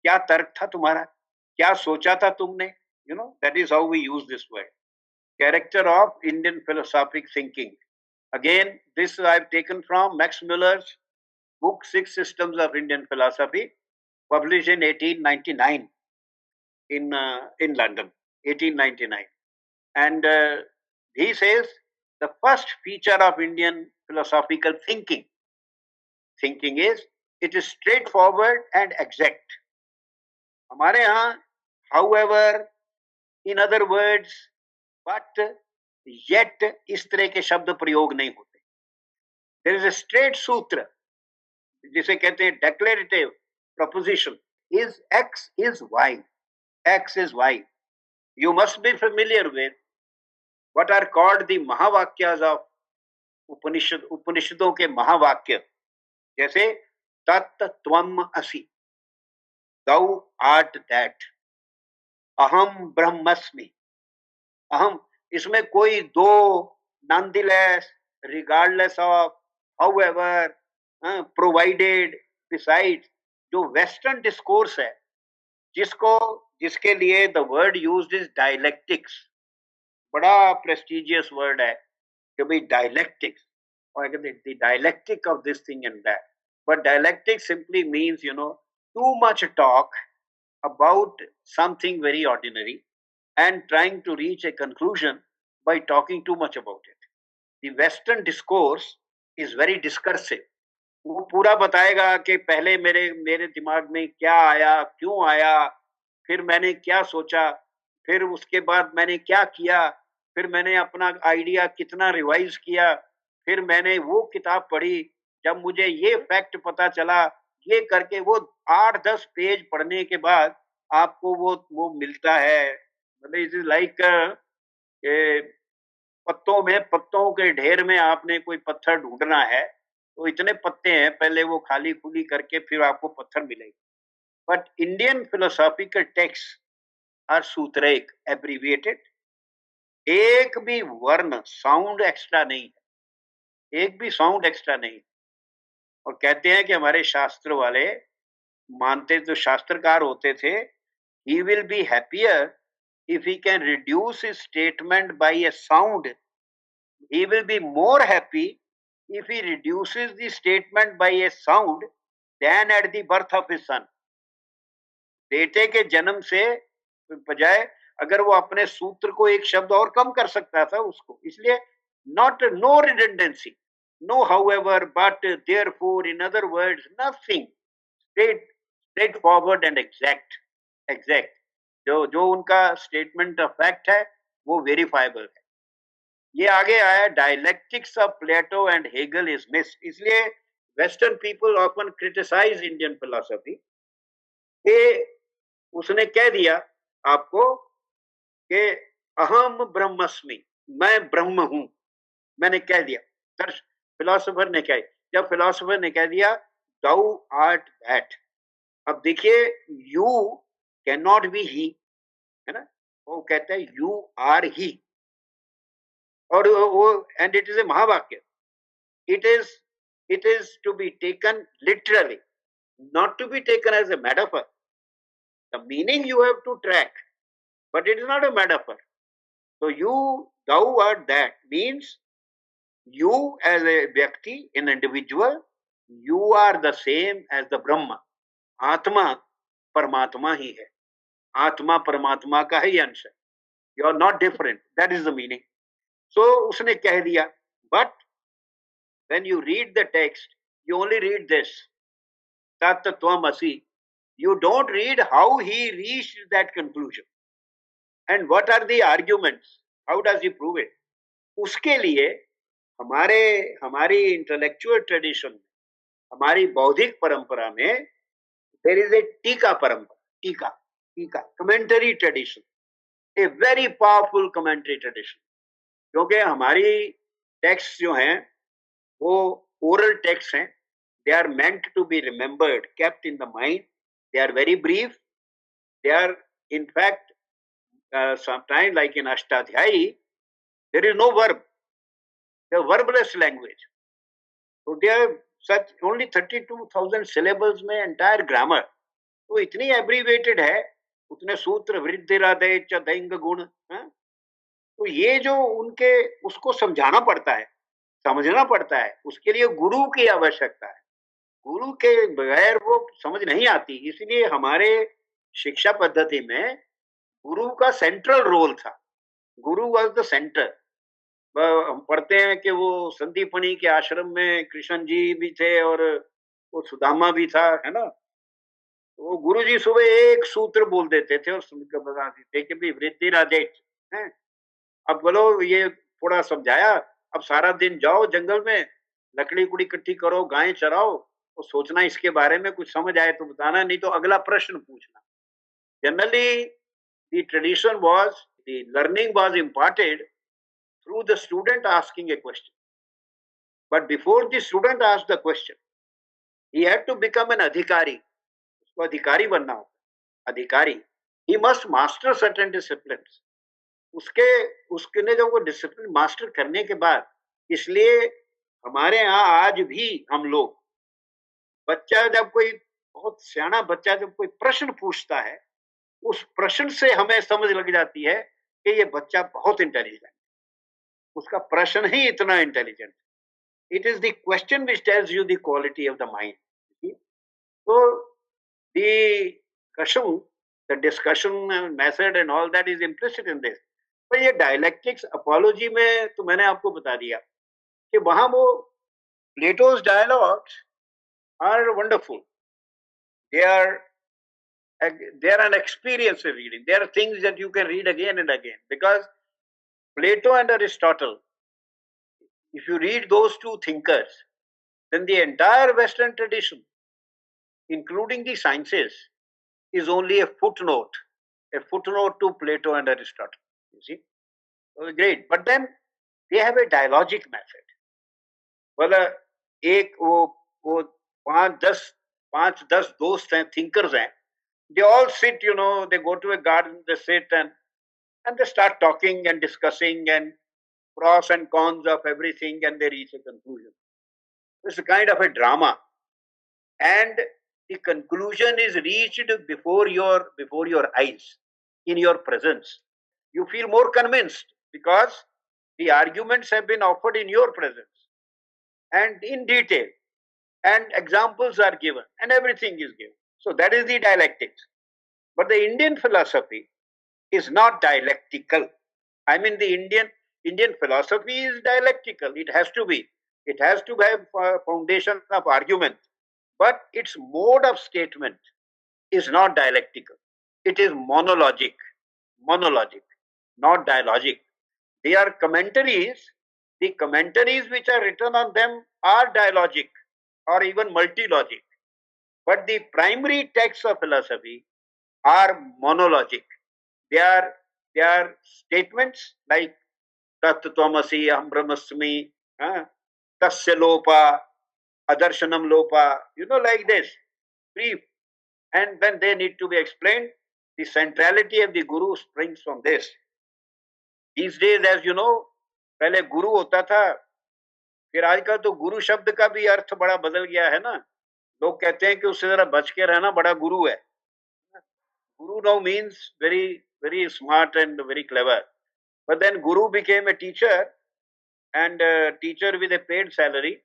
क्या तर्क था तुम्हारा, क्या सोचा था तुमने, that is how we use this word. Character of Indian philosophic thinking. Again, this I've taken from Max Muller's book Six Systems of Indian Philosophy, published in 1899 in London, 1899. And he says the first feature of Indian philosophical thinking is it is straightforward and exact. हमारे यहाँ, however, in other words, but yet इस तरह के शब्द प्रयोग नहीं होते. There is a straight सूत्र जिसे कहते हैं declarative proposition is X is Y. X is Y. You must be familiar with what are called the महावाक्यास of उपनिषदों के महावाक्य, जैसे तत् त्वम असि, thou art that, अहम ब्रह्मस्मि. अहम, इसमें कोई दो, nonetheless, regardless of, however, provided, besides, जो वेस्टर्न डिस्कोर्स है, जिसके लिए the word used is dialectics. बड़ा प्रेस्टिजियस वर्ड है कि भाई डायलेक्टिक्स, और कहते the dialectic of this thing and that. But dialectic simply means too much talk about something very ordinary and trying to reach a conclusion by talking too much about it. The Western discourse is very discursive. वो पूरा बताएगा कि पहले मेरे दिमाग में क्या आया, क्यों आया, फिर मैंने क्या सोचा, फिर उसके बाद मैंने क्या किया, फिर मैंने अपना आइडिया कितना रिवाइज किया, फिर मैंने वो किताब पढ़ी, जब मुझे ये फैक्ट पता चला, ये करके वो 8-10 पेज पढ़ने के बाद आपको वो मिलता है. मतलब इट इज लाइक पत्तों के ढेर में आपने कोई पत्थर ढूंढना है, तो इतने पत्ते हैं, पहले वो खाली खुली करके फिर आपको पत्थर मिलेगा. But Indian philosophical text are सूत्रेक, एब्रीविएटेड. एक भी वर्ण, साउंड एक्स्ट्रा नहीं है, एक भी साउंड एक्स्ट्रा नहीं. और कहते हैं कि हमारे शास्त्र वाले मानते, जो शास्त्रकार होते थे, he will be happier if he can reduce his statement by a sound. He will be more happy if he reduces the statement by a sound than at the birth of his son. बेटे के जन्म से बजाय अगर वो अपने सूत्र को एक शब्द और कम कर सकता था उसको, इसलिए not no redundancy, no however, but therefore, in other words, nothing, straightforward and exact. जो उनका स्टेटमेंट ऑफ फैक्ट है वो वेरीफाइबल है. ये आगे आया, dialectics of Plato and Hegel is miss. इसलिए western people often criticise Indian philosophy कि उसने कह दिया आपको कि अहम ब्रह्मस्मि, मैं ब्रह्म हूं, मैंने कह दिया. फिलोसोफर ने कहा, जब फिलोसोफर ने कह दिया thou art that, अब देखिए यू कैन नॉट बी ही, है ना, वो कहता है यू आर ही, और वो एंड इट इज ए महावाक्य. It is to be taken literally, not to be taken as a metaphor. The meaning you have to track, but it is not a metaphor. So thou art that means you as a vyakti, an individual, you are the same as the Brahma. आत्मा परमात्मा ही है, आत्मा परमात्मा का ही अंश है. You are not different. That is the meaning. So उसने कह दिया, but when you read the text, you only read this, tat tvam asi. You don't read how he reached that conclusion and what are the arguments. How does he prove it? उसके लिए हमारी intellectual tradition, हमारी बौद्धिक परंपरा में there is a टीका परंपरा, टीका कमेंटरी ट्रेडिशन, ए वेरी पावरफुल कमेंटरी ट्रेडिशन. क्योंकि हमारी टेक्स्ट जो हैं वो ओरल टेक्स्ट हैं. They are meant to be remembered, kept in the mind. They are very brief. They are, in fact, sometimes like in Ashtadhyayi, there is no verb. the verbless language. So there are such only 32,000 syllables में entire grammar. तो इतनी abbreviated है, उतने सूत्र वृद्धि राधे च दैंग गुण, तो ये जो उनके उसको समझाना पड़ता है, समझना पड़ता है, उसके लिए गुरु की आवश्यकता है। गुरु के बगैर वो समझ नहीं आती, इसलिए हमारे शिक्षा पद्धति में गुरु का सेंट्रल रोल था। गुरु वॉज द सेंटर। हम पढ़ते हैं कि वो संदीपनी के आश्रम में कृष्ण जी भी थे और वो सुदामा भी था, है ना। वो गुरु जी सुबह एक सूत्र बोल देते थे और सुनकर बता देते कि भाई वृद्धि राधे है। अब बोलो ये थोड़ा समझाया, अब सारा दिन जाओ जंगल में, लकड़ी कुड़ी इकट्ठी करो, गायें चराओ, तो सोचना इसके बारे में कुछ समझ आए तो बताना, नहीं तो अगला प्रश्न पूछना। Generally the tradition was, the learning was imparted through the student asking a question. But before the student asked the question, he had to become an adhikari. उसको अधिकारी बनना होगा, अधिकारी. He must master certain disciplines. उसके जब वो discipline master करने के बाद, इसलिए हमारे यहाँ आज भी हम लोग, बच्चा जब कोई बहुत सियाना बच्चा जब कोई प्रश्न पूछता है, उस प्रश्न से हमें समझ लग जाती है कि ये बच्चा बहुत इंटेलिजेंट, उसका प्रश्न ही इतना intelligent. It is the question which tells you the quality of the mind. So the discussion method and all that is implicit in this. पर ये dialectics apology में तो मैंने आपको बता दिया कि वहां वो Plato's dialogues are wonderful. They are an experience of reading. They are things that you can read again and again, because Plato and Aristotle, if you read those two thinkers, then the entire Western tradition, including the sciences, is only a footnote to Plato and Aristotle. You see, so great. But then they have a dialogic method. Well, एक वो पांच दस दोस्त हैं, thinkers हैं. They all sit, they go to a garden, they sit and they start talking and discussing and pros and cons of everything, and they reach a conclusion. It's a kind of a drama, and the conclusion is reached before your eyes, in your presence. You feel more convinced because the arguments have been offered in your presence and in detail, and examples are given and everything is given. So that is the dialectics. But the Indian philosophy is not dialectical. I mean, the Indian philosophy is dialectical. It has to be. It has to have a foundation of argument. But its mode of statement is not dialectical. It is monologic, not dialogic. They are commentaries. The commentaries which are written on them are dialogic or even multilogic. But the primary texts of philosophy are monologic. They are statements like Tat Tvamasi, Aham Brahmasmi, Tasya Lopa, Adarshanam Lopa, like this, brief. And when they need to be explained, the centrality of the Guru springs from this. These days, as you know, पहले गुरु होता था, फिर आजकल तो गुरु शब्द का भी अर्थ बड़ा बदल गया है ना। लोग कहते हैं कि उससे जरा बच के रहना, बड़ा गुरु है। Guru now means very, very smart and very clever. But then Guru became a teacher, and a teacher with a paid salary.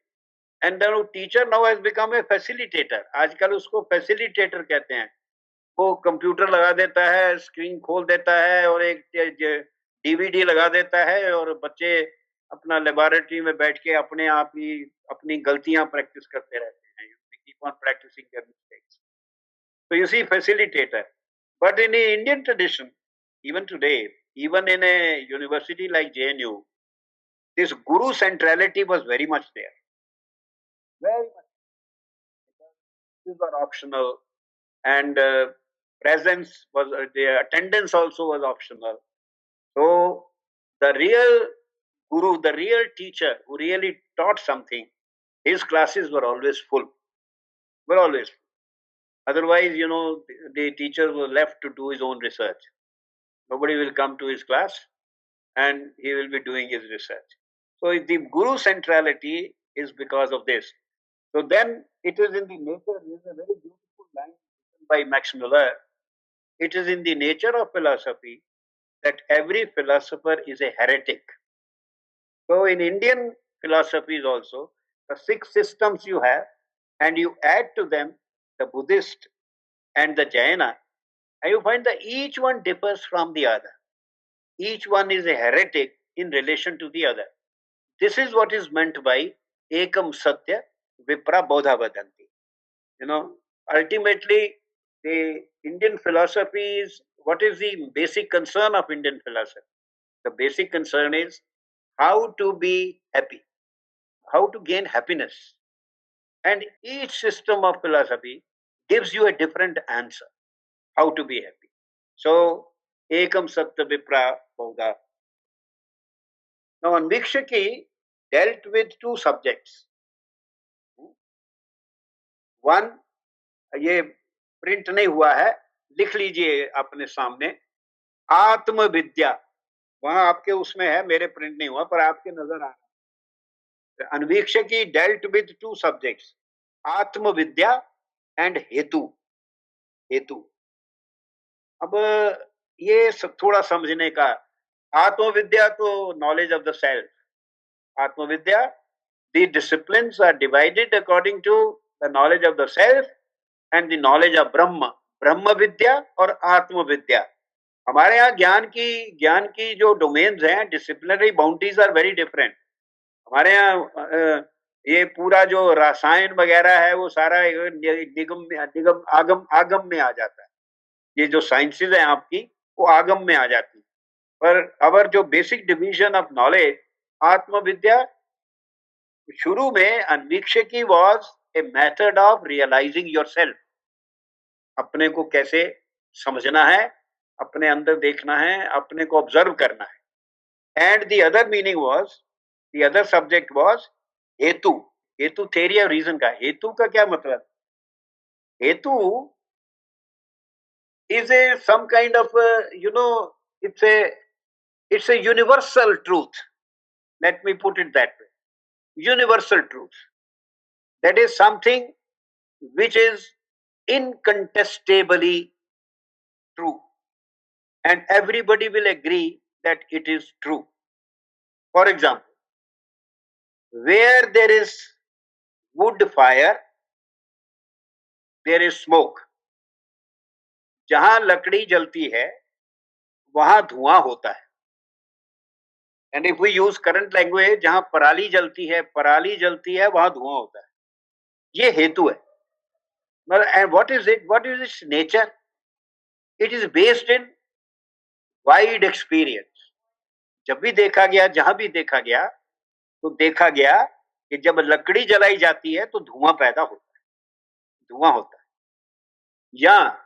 And then teacher now has become a facilitator. आजकल उसको facilitator कहते हैं. वो computer लगा देता है, screen खोल देता है और एक डीवीडी लगा देता है और बच्चे अपना लेबोरेटरी में बैठ के अपने आप ही अपनी गलतियां प्रैक्टिस करते रहते हैं. Keep on practicing their mistakes. So you see, facilitator. But in the Indian tradition, even today, even in a university like JNU, this Guru centrality was very much there. Very much. These were optional, and presence was, the attendance also was optional. So the real Guru, the real teacher who really taught something, his classes were always full. Were always full. Otherwise, the teacher was left to do his own research. Nobody will come to his class and he will be doing his research. So the Guru centrality is because of this. So then it is in the nature, this is a very beautiful line written by Max Muller. It is in the nature of philosophy that every philosopher is a heretic. So in Indian philosophies also, the six systems you have, and you add to them the Buddhist and the Jaina, and you find that each one differs from the other. Each one is a heretic in relation to the other. This is what is meant by Ekam Satya Vipra Bodha Vadanti. Ultimately, the Indian philosophy is, what is the basic concern of Indian philosophy? The basic concern is how to be happy, how to gain happiness. And each system of philosophy gives you a different answer how to be happy. So, Ekam Satya Vipra Bodha. Now, Anvikshaki dealt with two subjects. One, ये print नहीं हुआ है, लिख लीजिए अपने सामने, आत्मविद्या, वहां आपके उसमें है, मेरे प्रिंट नहीं हुआ पर आपके नजर आ रहा है. अन्वीक्षकी डेल्ट विद टू सब्जेक्ट्स, आत्मविद्या एंड हेतु. हेतु अब ये थोड़ा समझने का. आत्मविद्या तो नॉलेज ऑफ द सेल्फ. आत्मविद्या, the disciplines are divided according to the knowledge of the self and the knowledge of Brahma. ब्रह्म विद्या और आत्म विद्या. हमारे यहाँ ज्ञान की जो डोमेन्स हैं, disciplinary boundaries are very different. हमारे यहाँ ये पूरा जो रसायन वगैरह है वो सारा निगम आगम में आ जाता है. ये जो साइंसेज है आपकी वो आगम में आ जाती है. पर अवर जो बेसिक डिवीजन ऑफ नॉलेज, आत्म विद्या शुरू में अन्वीक्षकी was a method of realising your self. अपने को कैसे समझना है, अपने अंदर देखना है, अपने को ऑब्जर्व करना है. And the other meaning was, the other subject was हेतु. हेतु थ्योरी ऑफ रीजन का. हेतु का क्या मतलब? हेतु is some kind of it's a universal truth. Let me put it that way. Universal truth. That is something which is incontestably true, and everybody will agree that it is true. For example, where there is wood fire, there is smoke. जहां लकड़ी जलती है वहां धुआं होता है. And if we use current language, जहां पराली जलती है वहां धुआं होता है. ये हेतु है. And what is it's nature? It is based in wide experience. जब भी देखा गया, जहां भी देखा गया, तो देखा गया कि जब लकड़ी जलाई जाती है तो धुआं पैदा होता है, धुआं होता है. या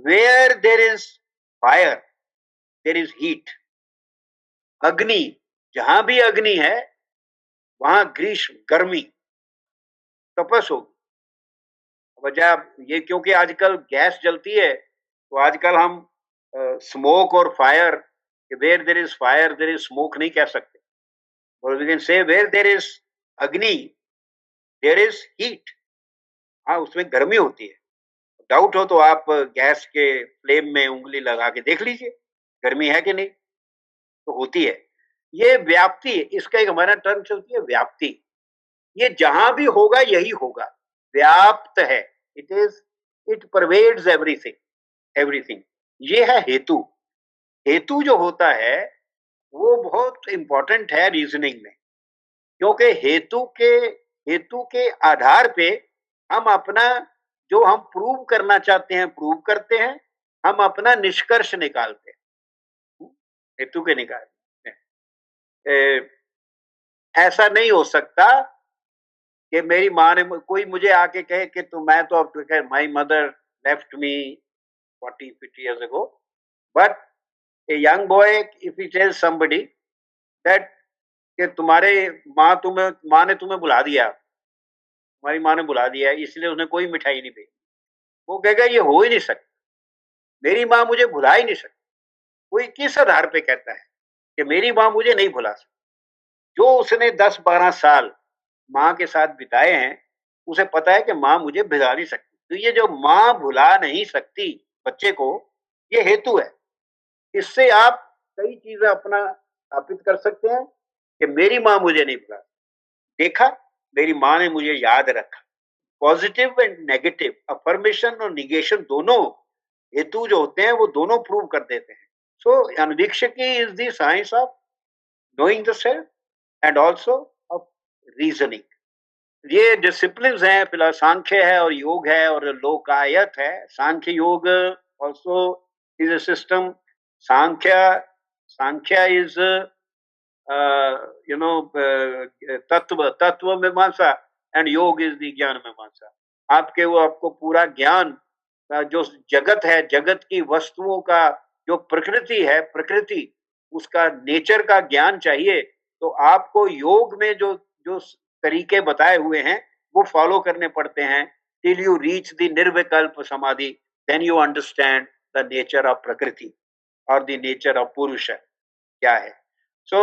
where there is fire, there is heat. अग्नि, जहां भी अग्नि है वहां ग्रीष्म, गर्मी, तपस होगी. वजह ये क्योंकि आजकल गैस जलती है, तो आजकल हम स्मोक और fire, where there is fire there is smoke नहीं कह सकते. और we can say where there is अग्नि देयर इज हीट. हाँ, उसमें गर्मी होती है. डाउट हो तो आप गैस के फ्लेम में उंगली लगा के देख लीजिए, गर्मी है कि नहीं. तो होती है. ये व्याप्ति, इसका एक हमारा टर्म चलती है व्याप्ति. ये जहां भी होगा यही होगा, व्याप्त है. It pervades everything. ये है हेतु. हेतु जो होता है वो बहुत इंपॉर्टेंट है रीजनिंग में, क्योंकि हेतु के आधार पे हम अपना जो हम प्रूव करना चाहते हैं प्रूव करते हैं, हम अपना निष्कर्ष निकालते हैं. हेतु के निकालते हैं. ऐसा नहीं हो सकता कि मेरी माँ ने, कोई मुझे आके कहे कि मैं तो अब my mother left me 40-50 years ago, but a young boy if he tells somebody that कि तुम्हारे माँ ने तुम्हें बुला दिया, हमारी माँ ने बुला दिया इसलिए उसने कोई मिठाई नहीं भेजी, वो कहेगा ये हो ही नहीं सकता, मेरी माँ मुझे भुला ही नहीं सकती. कोई किस आधार पे कहता है कि मेरी माँ मुझे नहीं भुला सकती? जो उसने 10-12 साल माँ के साथ बिताए हैं, उसे पता है कि माँ मुझे भुला नहीं सकती। तो ये जो माँ भुला नहीं सकती बच्चे को, ये हेतु है। इससे आप कई चीजें अपना स्थापित कर सकते हैं कि मेरी माँ मुझे नहीं भुला, देखा मेरी माँ ने मुझे याद रखा। पॉजिटिव एंड नेगेटिव, अफर्मेशन और निगेशन, दोनों हेतु जो होते हैं वो दोनों प्रूव कर देते हैं। सो अनवीक्षकी is the science of knowing the self and also of reasoning. ये डिसिप्लिन हैं, फिलहाल सांख्य है और योग है और लोकायत है। सांख्य योग also is a system. Sankhya Sankhya is तत्व मीमांसा एंड योग इज द ज्ञान मीमांसा। आपको पूरा ज्ञान, जो जगत है, जगत की वस्तुओं का जो प्रकृति है, प्रकृति उसका नेचर का ज्ञान चाहिए, तो आपको योग में जो जो तरीके बताए हुए हैं वो फॉलो करने पड़ते हैं। टिल यू रीच द निर्विकल्प समाधि, then you understand the nature of प्रकृति और द नेचर ऑफ पुरुष क्या है। So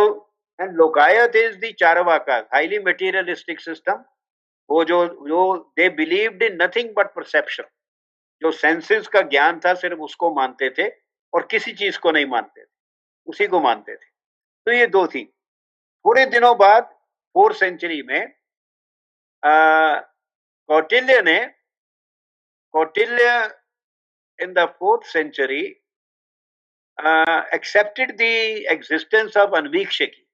and Lokayata is the Charvaka, highly materialistic system. वो जो जो they believed in nothing but perception, जो सेंसेस का ज्ञान था सिर्फ उसको मानते थे और किसी चीज को नहीं मानते थे, उसी को मानते थे। तो ये दो थी। थोड़े दिनों बाद 4th सेंचुरी में कौटिल्य ने Kautilya in the 4th century accepted the existence of Anvikshiki.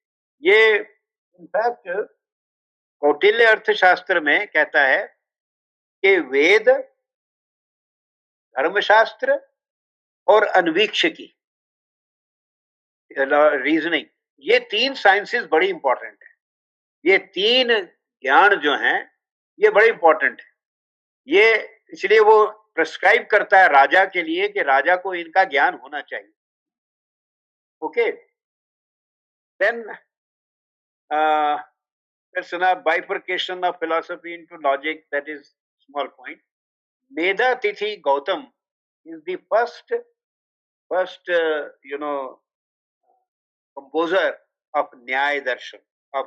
ये इनफैक्ट कौटिल्य अर्थशास्त्र में कहता है कि वेद, धर्मशास्त्र और अनवीक्षकी, रीजनिंग, ये 3 साइंसेस बड़ी इंपॉर्टेंट है। ये 3 ज्ञान जो हैं ये बड़े इंपॉर्टेंट है। ये इसलिए वो प्रिस्क्राइब करता है राजा के लिए कि राजा को इनका ज्ञान होना चाहिए। Okay, then there's a bifurcation of philosophy into logic, that is small point. Meda Tithi Gautam is the first composer of Nyaya Darshan, of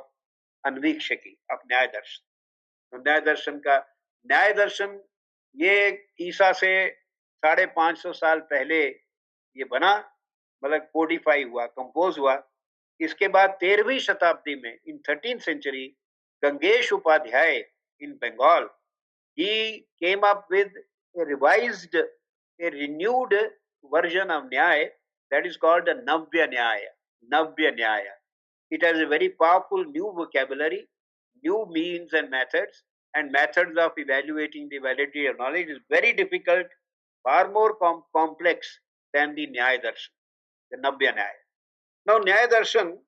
Anvikshaki, of Nyaya Darshan. तो न्याय दर्शन ये ईसा से 550 साल पहले ये बना, मतलब कोडिफाई हुआ, कंपोज हुआ। इसके बाद 13वीं शताब्दी में, in 13th century, Gangesh Upadhyay in Bengal, he came up with a revised, a renewed version of Nyaya that is called the Navya Nyaya. Navya Nyaya. It has a very powerful new vocabulary, new means and methods of evaluating the validity of knowledge is very difficult, far more complex than the Nyaya Darshan, the Navya Nyaya. Now, Nyaya Darshan,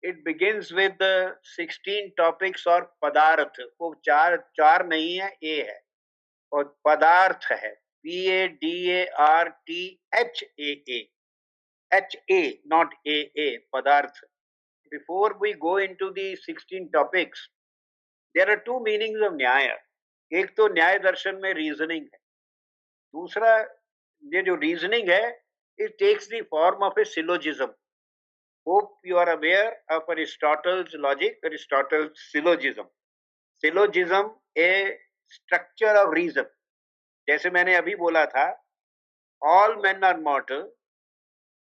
it begins with the 16 topics or पदार्थ। वो चार नहीं है, ए है, और पदार्थ है, PADARTHAA, not AA, पदार्थ। Before we go into the 16 topics, there are 2 meanings of न्याय। एक तो न्याय दर्शन में रीजनिंग है, दूसरा ये जो रीजनिंग है, it takes the form of a syllogism. Hope you are aware of Aristotle's logic, Aristotle's syllogism. Syllogism, a structure of reason. जैसे मैंने अभी बोला था, all men are mortal,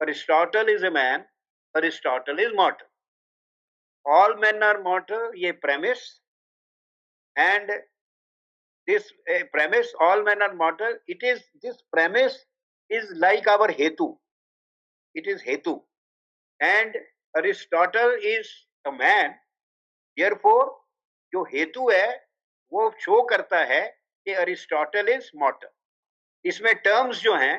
Aristotle is a man, Aristotle is mortal. All men are mortal, ये premise, and this premise, all men are mortal, this premise is like our hetu. It is hetu. And Aristotle is a man, therefore जो हेतु है वो show करता है कि Aristotle is मॉर्टल। इसमें terms जो हैं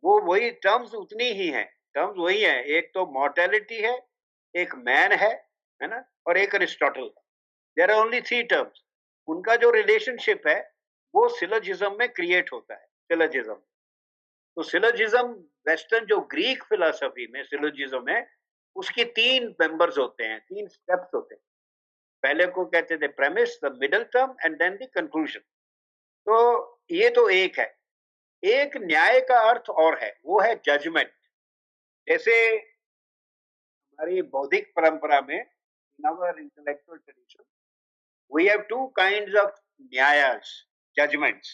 वो वही टर्म्स उतनी ही हैं, टर्म्स वही हैं। एक तो मॉर्टेलिटी है, एक मैन है ना, और एक Aristotle. There are only 3 terms. उनका जो रिलेशनशिप है वो सिलोजिज्म में क्रिएट होता है, सिलोजिज्म। तो सिलोजिज्म, वेस्टर्न जो ग्रीक फिलोसफी में सिलोजिज्म है, उसकी 3 मेंबर्स होते हैं, 3 स्टेप्स होते हैं। पहले को कहते थे premise, the middle term and then the conclusion. तो ये तो एक है। एक न्याय का अर्थ और है, वो है जजमेंट। जैसे हमारी बौद्धिक परंपरा में in our intellectual tradition, we have two kinds of न्यायस, judgments.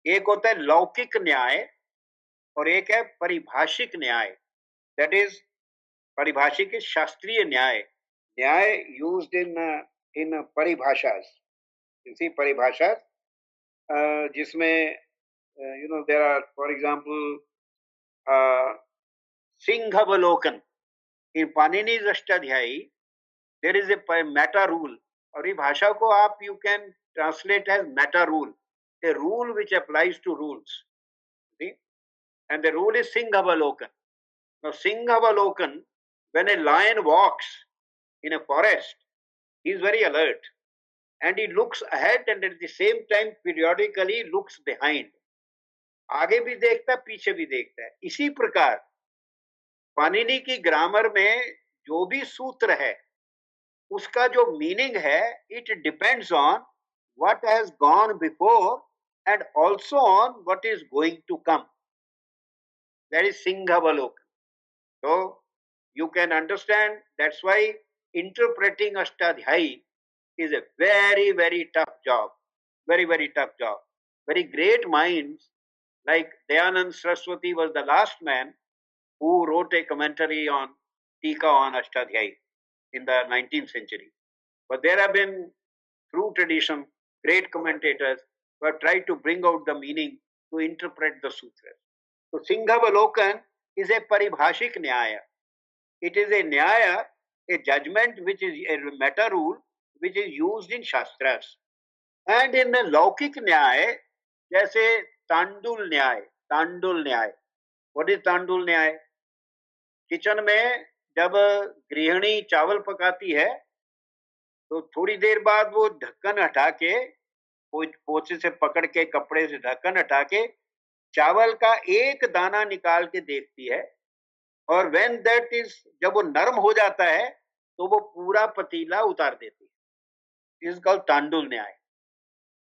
एक होता है लौकिक न्याय और एक है परिभाषिक न्याय. That is, परिभाषिक is शास्त्रीय न्याय. न्याय used in paribhashas. You see paribhashas, जिसमें there are, for example, सिंहावलोकन. In Panini's Ashtadhyayi there is a meta rule, और ये भाषा को आप you can translate as meta rule, a rule which applies to rules. See? And the rule is Singhavalokan. Now Singhavalokan, when a lion walks in a forest, he is very alert and he looks ahead and at the same time periodically looks behind. आगे भी देखता है, पीछे भी देखता है. इसी प्रकार पाणिनि की ग्रामर में जो भी सूत्र है उसका जो मीनिंग है, it depends on what has gone before and also on what is going to come. That is सिंहावलोकन. So you can understand, that's why interpreting Ashtadhyayi is a very, very tough job. Very, very tough job. Very great minds like Dayanand Saraswati was the last man who wrote a commentary on Tika on Ashtadhyayi in the 19th century. But there have been, through tradition, great commentators who have tried to bring out the meaning to interpret the sutras. So Singhavalokan is a paribhashik nyaya. It is a nyaya, a judgment which is a meta rule which is used in shastras. And in the laukik nyaya, जैसे तांडुल न्याय. तांडुल न्याय. What is तांडुल न्याय? Kitchen में जब गृहिणी चावल पकाती है तो थोड़ी देर बाद वो ढक्कन हटा के, पोछे से पकड़ के, कपड़े से ढक्कन हटा के चावल का एक दाना निकाल के देखती है, और व्हेन दैट इज, जब वो नरम हो जाता है तो वो पूरा पतीला उतार देती है. इस कॉल्ड तांडुल न्याय.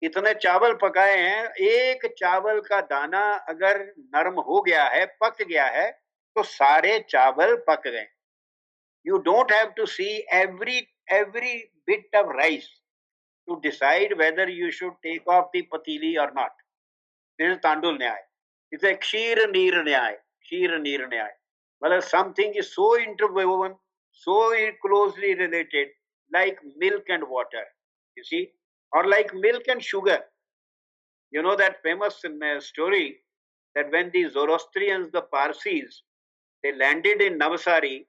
इतने चावल पकाए हैं, एक चावल का दाना अगर नरम हो गया है, पक गया है, तो सारे चावल पक गए. You don't have to see every bit of rice to decide whether you should take off the patili or not. This is Tandul Nyay. It's a Kshir Neer Nyay. Kshir Neer Nyay. Well, something is so interwoven, so closely related, like milk and water. You see? Or like milk and sugar. You know that famous story that when the Zoroastrians, the Parsis, they landed in Navsari,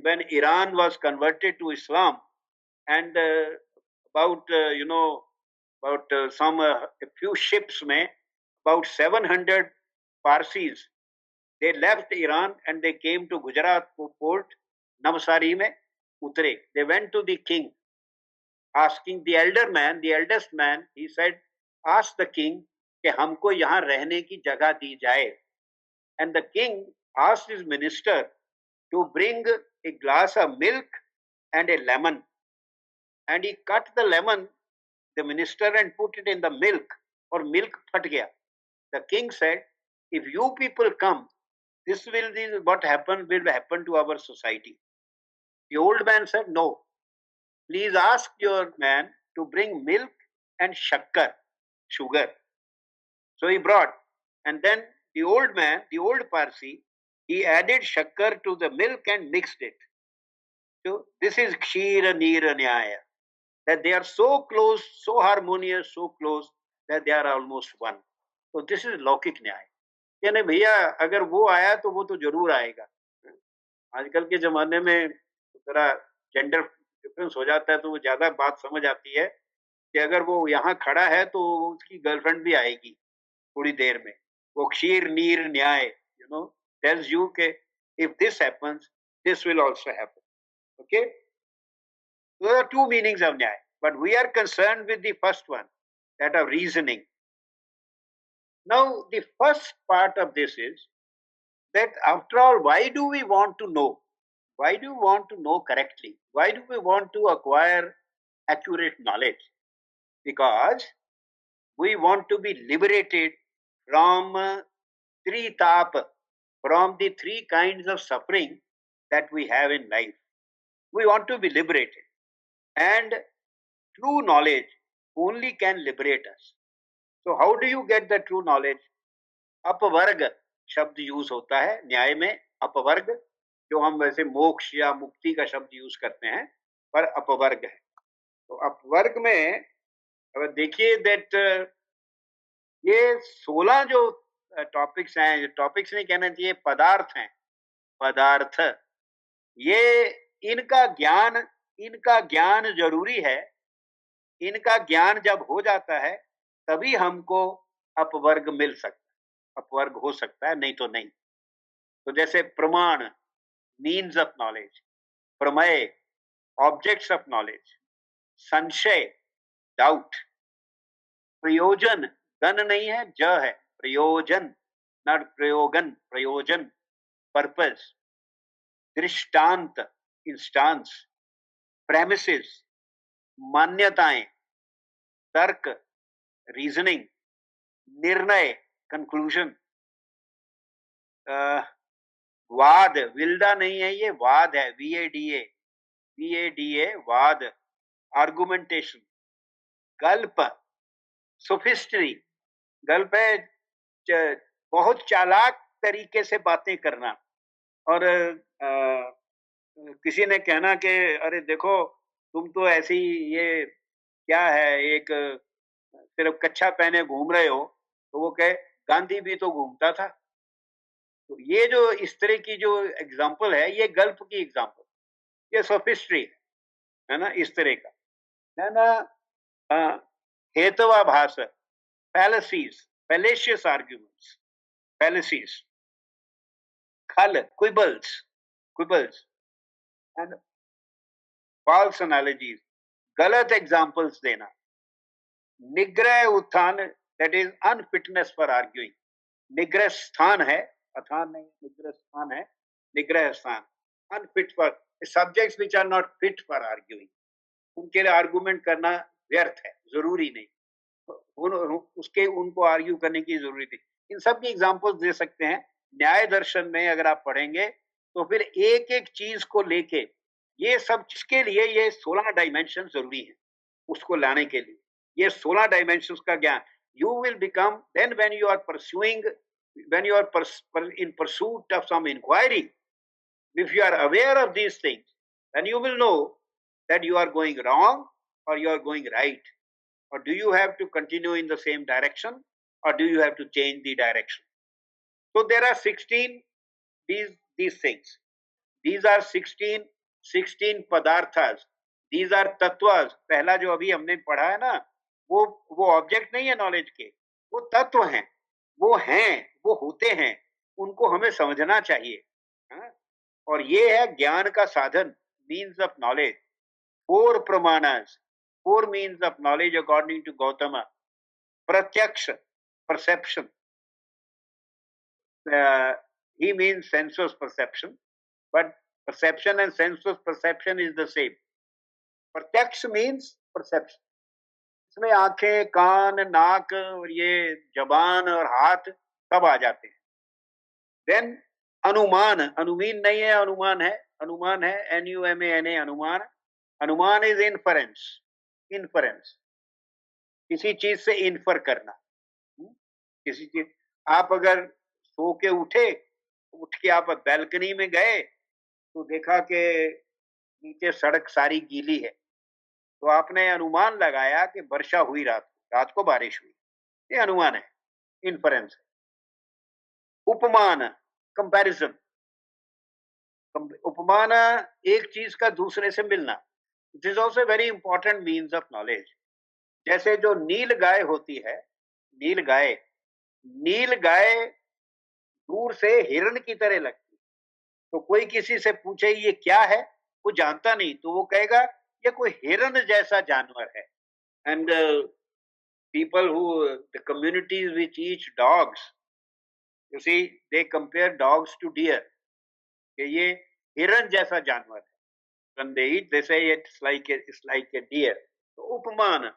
when Iran was converted to Islam, and about a few ships में about 700 Parsis, they left Iran and they came to Gujarat port. Navsari में उतरे. They went to the king, asking the eldest man, he said, ask the king कि हमको यहाँ रहने की जगह दी जाए. And the king asked his minister to bring a glass of milk and a lemon. And he cut the lemon, the minister, and put it in the milk, or milk phat gaya. The king said, if you people come, this what will happen to our society. The old man said, no, please ask your man to bring milk and shakkar, sugar. So he brought, and then the old man, the old Parsi, he added shakkar to the milk and mixed it. So this is Kshira Neera Nyaya. That they are so close, so harmonious, so close that they are almost one. So this is Laukik Nyaya. यानी भैया अगर वो आया तो वो तो जरूर आएगा. आजकल के जमाने में थोड़ा जेंडर डिफरेंस हो जाता है तो वो ज्यादा बात समझ आती है कि अगर वो यहाँ खड़ा है तो उसकी गर्लफ्रेंड भी आएगी थोड़ी देर में. वो क्षीर नीर न्याय, tells you that if this happens, this will also happen. Okay? So there are two meanings of nyaya, but we are concerned with the first one, that of reasoning. Now, the first part of this is that after all, why do we want to know? Why do we want to know correctly? Why do we want to acquire accurate knowledge? Because we want to be liberated from tritapa, from the three kinds of suffering that we have in life. We want to be liberated. and true knowledge only can liberate us. So how do you get the true knowledge? अपवर्ग शब्द use होता है न्याय में, अपवर्ग, जो हम वैसे मोक्ष या मुक्ति का शब्द यूज करते हैं, पर अपवर्ग है। तो अपवर्ग में अगर देखिए दैट ये 16 जो टॉपिक्स हैं, टॉपिक्स नहीं कहना चाहिए, पदार्थ हैं, पदार्थ, ये इनका ज्ञान जरूरी है। इनका ज्ञान जब हो जाता है तभी हमको अपवर्ग मिल सकता है, अपवर्ग हो सकता है, नहीं तो नहीं। तो जैसे प्रमाण, मीन्स ऑफ नॉलेज, प्रमेय, ऑब्जेक्ट्स ऑफ नॉलेज, संशय, डाउट, प्रयोजन, गण नहीं है, ज है, प्रयोजन, नॉट प्रयोगन, प्रयोजन, पर्पस, दृष्टांत, इंस्टांस, प्रेमिसेस, मान्यताएं, तर्क, रीजनिंग, निर्णय, कंक्लूजन, वाद, विल्डा नहीं है, ये वाद है, VADA, वाद, आर्गुमेंटेशन, गल्प, सोफिस्ट्री, गल्प है बहुत चालाक तरीके से बातें करना। और किसी ने कहना कि अरे देखो तुम तो ऐसी, ये क्या है, एक सिर्फ कच्छा पहने घूम रहे हो, तो वो कहे गांधी भी तो घूमता था। तो ये जो इस तरह की जो एग्जाम्पल है, ये गल्प की एग्जाम्पल, ये सोफिस्ट्री है ना, इस तरह का है ना। हेतवाभास, fallacies, fallacious arguments, fallacies, खल, quibbles and false analogies, गलत एग्जाम्पल्स देना, निग्रह उत्थान, that is unfitness for arguing, निग्रह स्थान है, अथान नहीं, निग्रह स्थान है, निग्रह स्थान, unfit for subjects which are not fit for arguing, उनके लिए आर्गुमेंट करना व्यर्थ है, जरूरी नहीं, उसके उनको आर्ग्यू करने की जरूरत है। इन सब की एग्जांपल्स दे सकते हैं। न्याय दर्शन में अगर आप पढ़ेंगे तो फिर एक एक चीज को लेके, ये सब जिसके लिए ये 16 डायमेंशन जरूरी है, उसको लाने के लिए ये 16 डायमेंशंस का ज्ञान, you will become then when you are pursuing, when you are in pursuit of some inquiry, if you are aware of these things, then you will know that you are going wrong और you are going right, or do you have to continue in the same direction, or do you have to change the direction? So there are 16 these things. These are 16 padarthas. These are tattvas. पहला जो अभी हमने पढ़ा है ना, वो object नहीं है नॉलेज के, वो तत्व हैं, वो होते हैं, उनको हमें समझना चाहिए। हाँ? और ये है ज्ञान का साधन, means of knowledge, 4 प्रमाणास, 4 means of knowledge according to Gautama. Pratyaksha, perception. He means sensuous perception, but perception and sensuous perception is the same. Pratyaksh means perception. इसमें आंखें, कान, नाक और ये जबान और हाथ सब आ जाते हैं। Then अनुमान, अनुमीन नहीं है, अनुमान है, NUMANA, अनुमान। अनुमान is inference. इन्फरेंस, किसी चीज से इन्फर करना, किसी चीज, आप अगर सो के उठ के आप बैल्कनी में गए तो देखा कि नीचे सड़क सारी गीली है, तो आपने अनुमान लगाया कि वर्षा हुई, रात को बारिश हुई, ये अनुमान है, इन्फरेंस है। उपमान, कंपैरिजन, उपमान एक चीज का दूसरे से मिलना, it is also very important means of knowledge. जैसे जो नील गाय होती है, नील गाय दूर से हिरण की तरह लगती, तो कोई किसी से पूछे ये क्या है, वो जानता नहीं, तो वो कहेगा ये कोई हिरण जैसा जानवर है। And people who the communities which eat dogs, you see, they compare dogs to deer, कि ये हिरण जैसा जानवर है। When they eat, they say it's like a deer. So, upamana,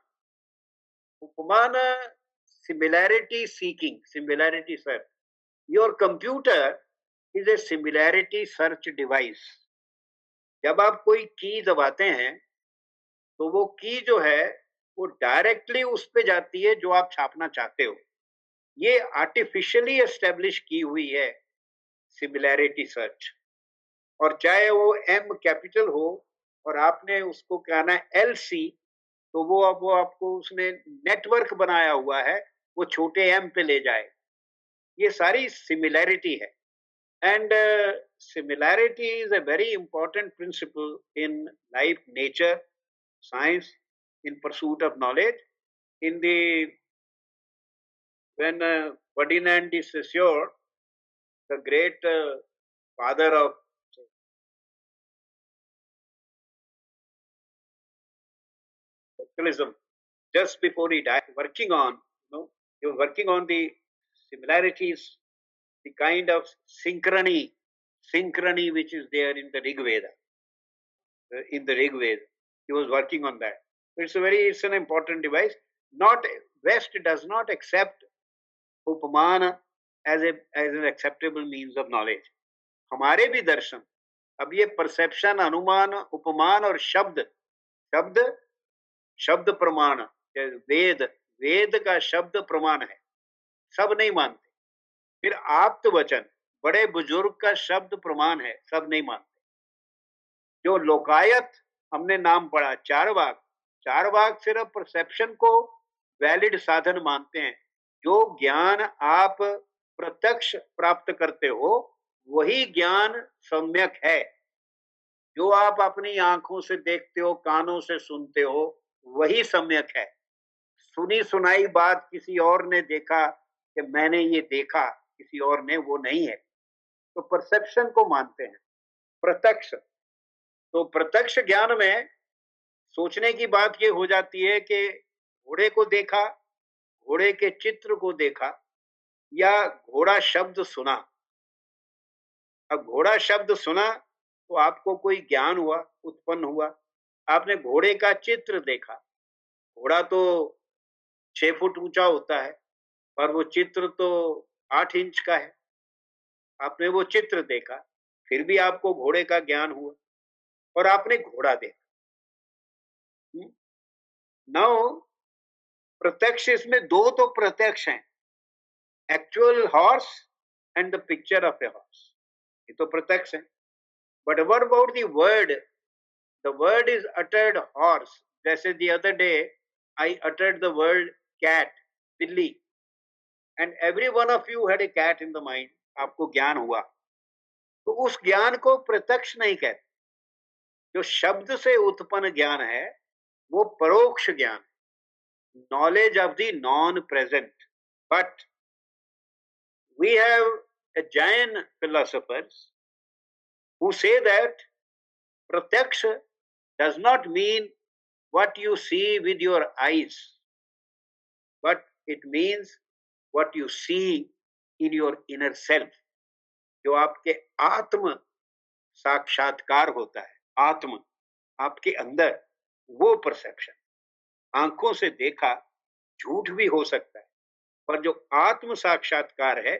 similarity seeking, similarity search. Your computer is a similarity search device. जब आप कोई की दबाते हैं तो वो की जो है वो डायरेक्टली उस पे जाती है जो आप छापना चाहते हो। ये आर्टिफिशियली एस्टेब्लिश की हुई है सिमिलैरिटी सर्च। और चाहे वो एम कैपिटल हो और आपने उसको कहना है एल सी, तो वो आपको उसने नेटवर्क बनाया हुआ है, वो छोटे एम पे ले जाए। ये सारी सिमिलैरिटी है। And similarity is a very important principle in life, nature, science, in pursuit of knowledge. In the when Ferdinand de Saussure, the great father of socialism, just before he died, working on, he was working on the similarities, the kind of synchrony which is there in the Rig Veda. In the Rig Veda, he was working on that. It's an important device. Not West does not accept उपमान as an acceptable means of knowledge. हमारे भी दर्शन, अब ये perception, अनुमान, उपमान और शब्द, शब्द शब्द प्रमाण, वेद वेद का शब्द प्रमाण है, सब नहीं मानते। फिर आप्त वचन, बड़े बुजुर्ग का शब्द प्रमाण है, सब नहीं मानते। जो लोकायत हमने नाम पढ़ा, चार वाक सिर्फ परसेप्शन को वैलिड साधन मानते हैं। जो ज्ञान आप प्रत्यक्ष प्राप्त करते हो वही ज्ञान सम्यक है। जो आप अपनी आंखों से देखते हो, कानों से सुनते हो, वही सम्यक है। सुनी सुनाई बात किसी और ने देखा कि मैंने ये देखा, किसी और ने, वो नहीं है। तो परसेप्शन को मानते हैं। प्रत्यक्ष, तो प्रत्यक्ष ज्ञान में सोचने की बात ये हो जाती है कि घोड़े को देखा, घोड़े के चित्र को देखा, या घोड़ा शब्द सुना। अब घोड़ा शब्द सुना तो आपको कोई ज्ञान हुआ, उत्पन्न हुआ। आपने घोड़े का चित्र देखा, घोड़ा तो 6 फुट ऊंचा होता है और वो चित्र तो 8 इंच का है। आपने वो चित्र देखा, फिर भी आपको घोड़े का ज्ञान हुआ और आपने घोड़ा देखा। नाउ प्रत्यक्ष, इसमें दो तो प्रत्यक्ष हैं, actual horse and the picture of a horse, ये तो प्रत्यक्ष है। But what about the word? The word is uttered horse. जैसे the other day I uttered the word cat, बिल्ली, and every one of you had a cat in the mind, आपको ज्ञान हुआ। तो उस ज्ञान को प्रत्यक्ष नहीं कहते। जो शब्द से उत्पन्न ज्ञान है वो परोक्ष ज्ञान, knowledge of the non-present. But we have a Jain philosophers who say that pratyaksha does not mean what you see with your eyes, but it means what you see in your inner self. जो आपके आत्म साक्षात्कार होता है, आत्म आपके अंदर, वो परसेप्शन। आंखों से देखा झूठ भी हो सकता है, पर जो आत्म साक्षात्कार है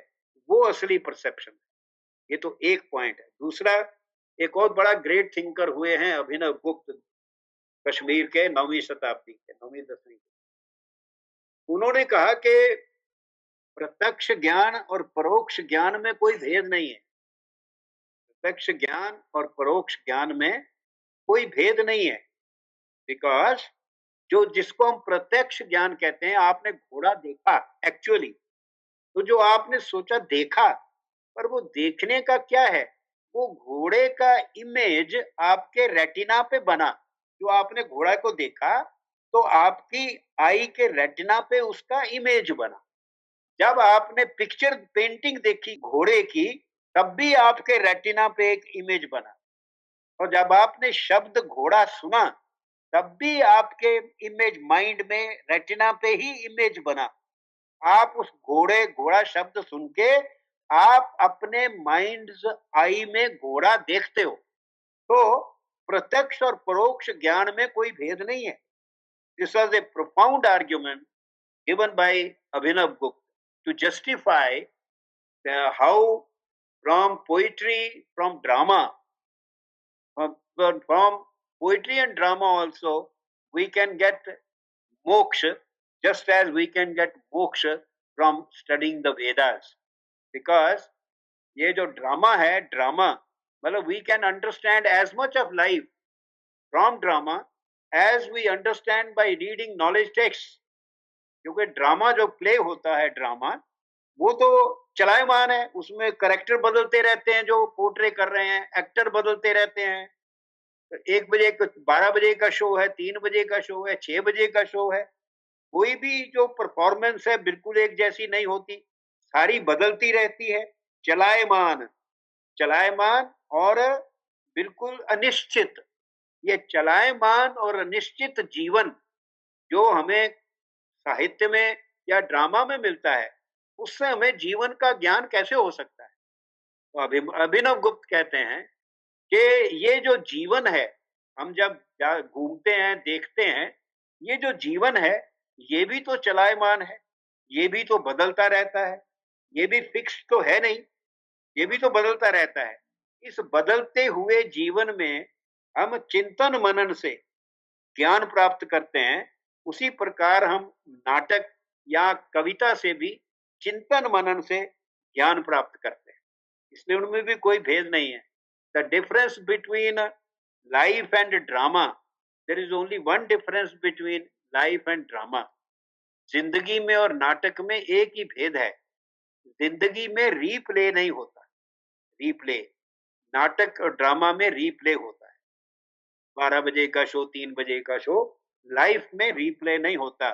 वो असली परसेप्शन है। ये तो एक पॉइंट है। दूसरा, एक और बड़ा ग्रेट थिंकर हुए हैं अभिनव गुप्त, कश्मीर के 9वीं शताब्दी के, 9वीं 10वीं के। उन्होंने कहा कि प्रत्यक्ष ज्ञान और परोक्ष ज्ञान में कोई भेद नहीं है। प्रत्यक्ष ज्ञान और परोक्ष ज्ञान में कोई भेद नहीं है। बिकॉज जो जिसको हम प्रत्यक्ष ज्ञान कहते हैं, आपने घोड़ा देखा एक्चुअली, तो जो आपने सोचा देखा, पर वो देखने का क्या है? वो घोड़े का इमेज आपके रेटिना पे बना। जो आपने घोड़ा को देखा तो आपकी आई के रेटिना पे उसका इमेज बना। जब आपने पिक्चर पेंटिंग देखी घोड़े की, तब भी आपके रेटिना पे एक इमेज बना। और जब आपने शब्द घोड़ा सुना, तब भी आपके इमेज माइंड में रेटिना पे ही इमेज बना। आप उस घोड़ा शब्द सुन के आप अपने माइंड्स आई में घोड़ा देखते हो। तो प्रत्यक्ष और परोक्ष ज्ञान में कोई भेद नहीं है। This was a profound argument given by Abhinavagupta to justify how from poetry, from drama, from poetry and drama also, we can get moksha just as we can get moksha from studying the Vedas. Because ये जो drama है, drama मतलब we can understand as much of life from drama as we understand by reading knowledge texts. क्योंकि drama जो play होता है, drama वो तो चलायमान है, उसमें करेक्टर बदलते रहते हैं, जो पोर्ट्रे कर रहे हैं, एक्टर बदलते रहते हैं। तो 1 बजे 12 बजे का शो है, 3 बजे का शो है, 6 बजे का शो है, कोई भी जो परफॉर्मेंस है बिल्कुल एक जैसी नहीं होती, सारी बदलती रहती है। चलायमान, चलायमान और बिल्कुल अनिश्चित। ये चलायमान और अनिश्चित जीवन जो हमें साहित्य में या ड्रामा में मिलता है, उससे हमें जीवन का ज्ञान कैसे हो सकता है? तो अभिनव गुप्त कहते हैं कि ये जो जीवन है, हम जब घूमते हैं, देखते हैं, ये जो जीवन है, ये भी तो चलायमान है, ये भी तो बदलता रहता है, ये भी फिक्स तो है नहीं, ये भी तो बदलता रहता है। इस बदलते हुए जीवन में हम चिंतन मनन से ज्ञान प्राप्त करते हैं। उसी प्रकार हम नाटक या कविता से भी चिंतन मनन से ज्ञान प्राप्त करते हैं, इसलिए उनमें भी कोई भेद नहीं है। The difference between life and drama, there is only one difference between life and drama. जिंदगी में और नाटक में एक ही भेद है, जिंदगी में रीप्ले नहीं होता, रीप्ले। नाटक और ड्रामा में रीप्ले होता है। 12 बजे का शो, 3 बजे का शो, लाइफ में रीप्ले नहीं होता।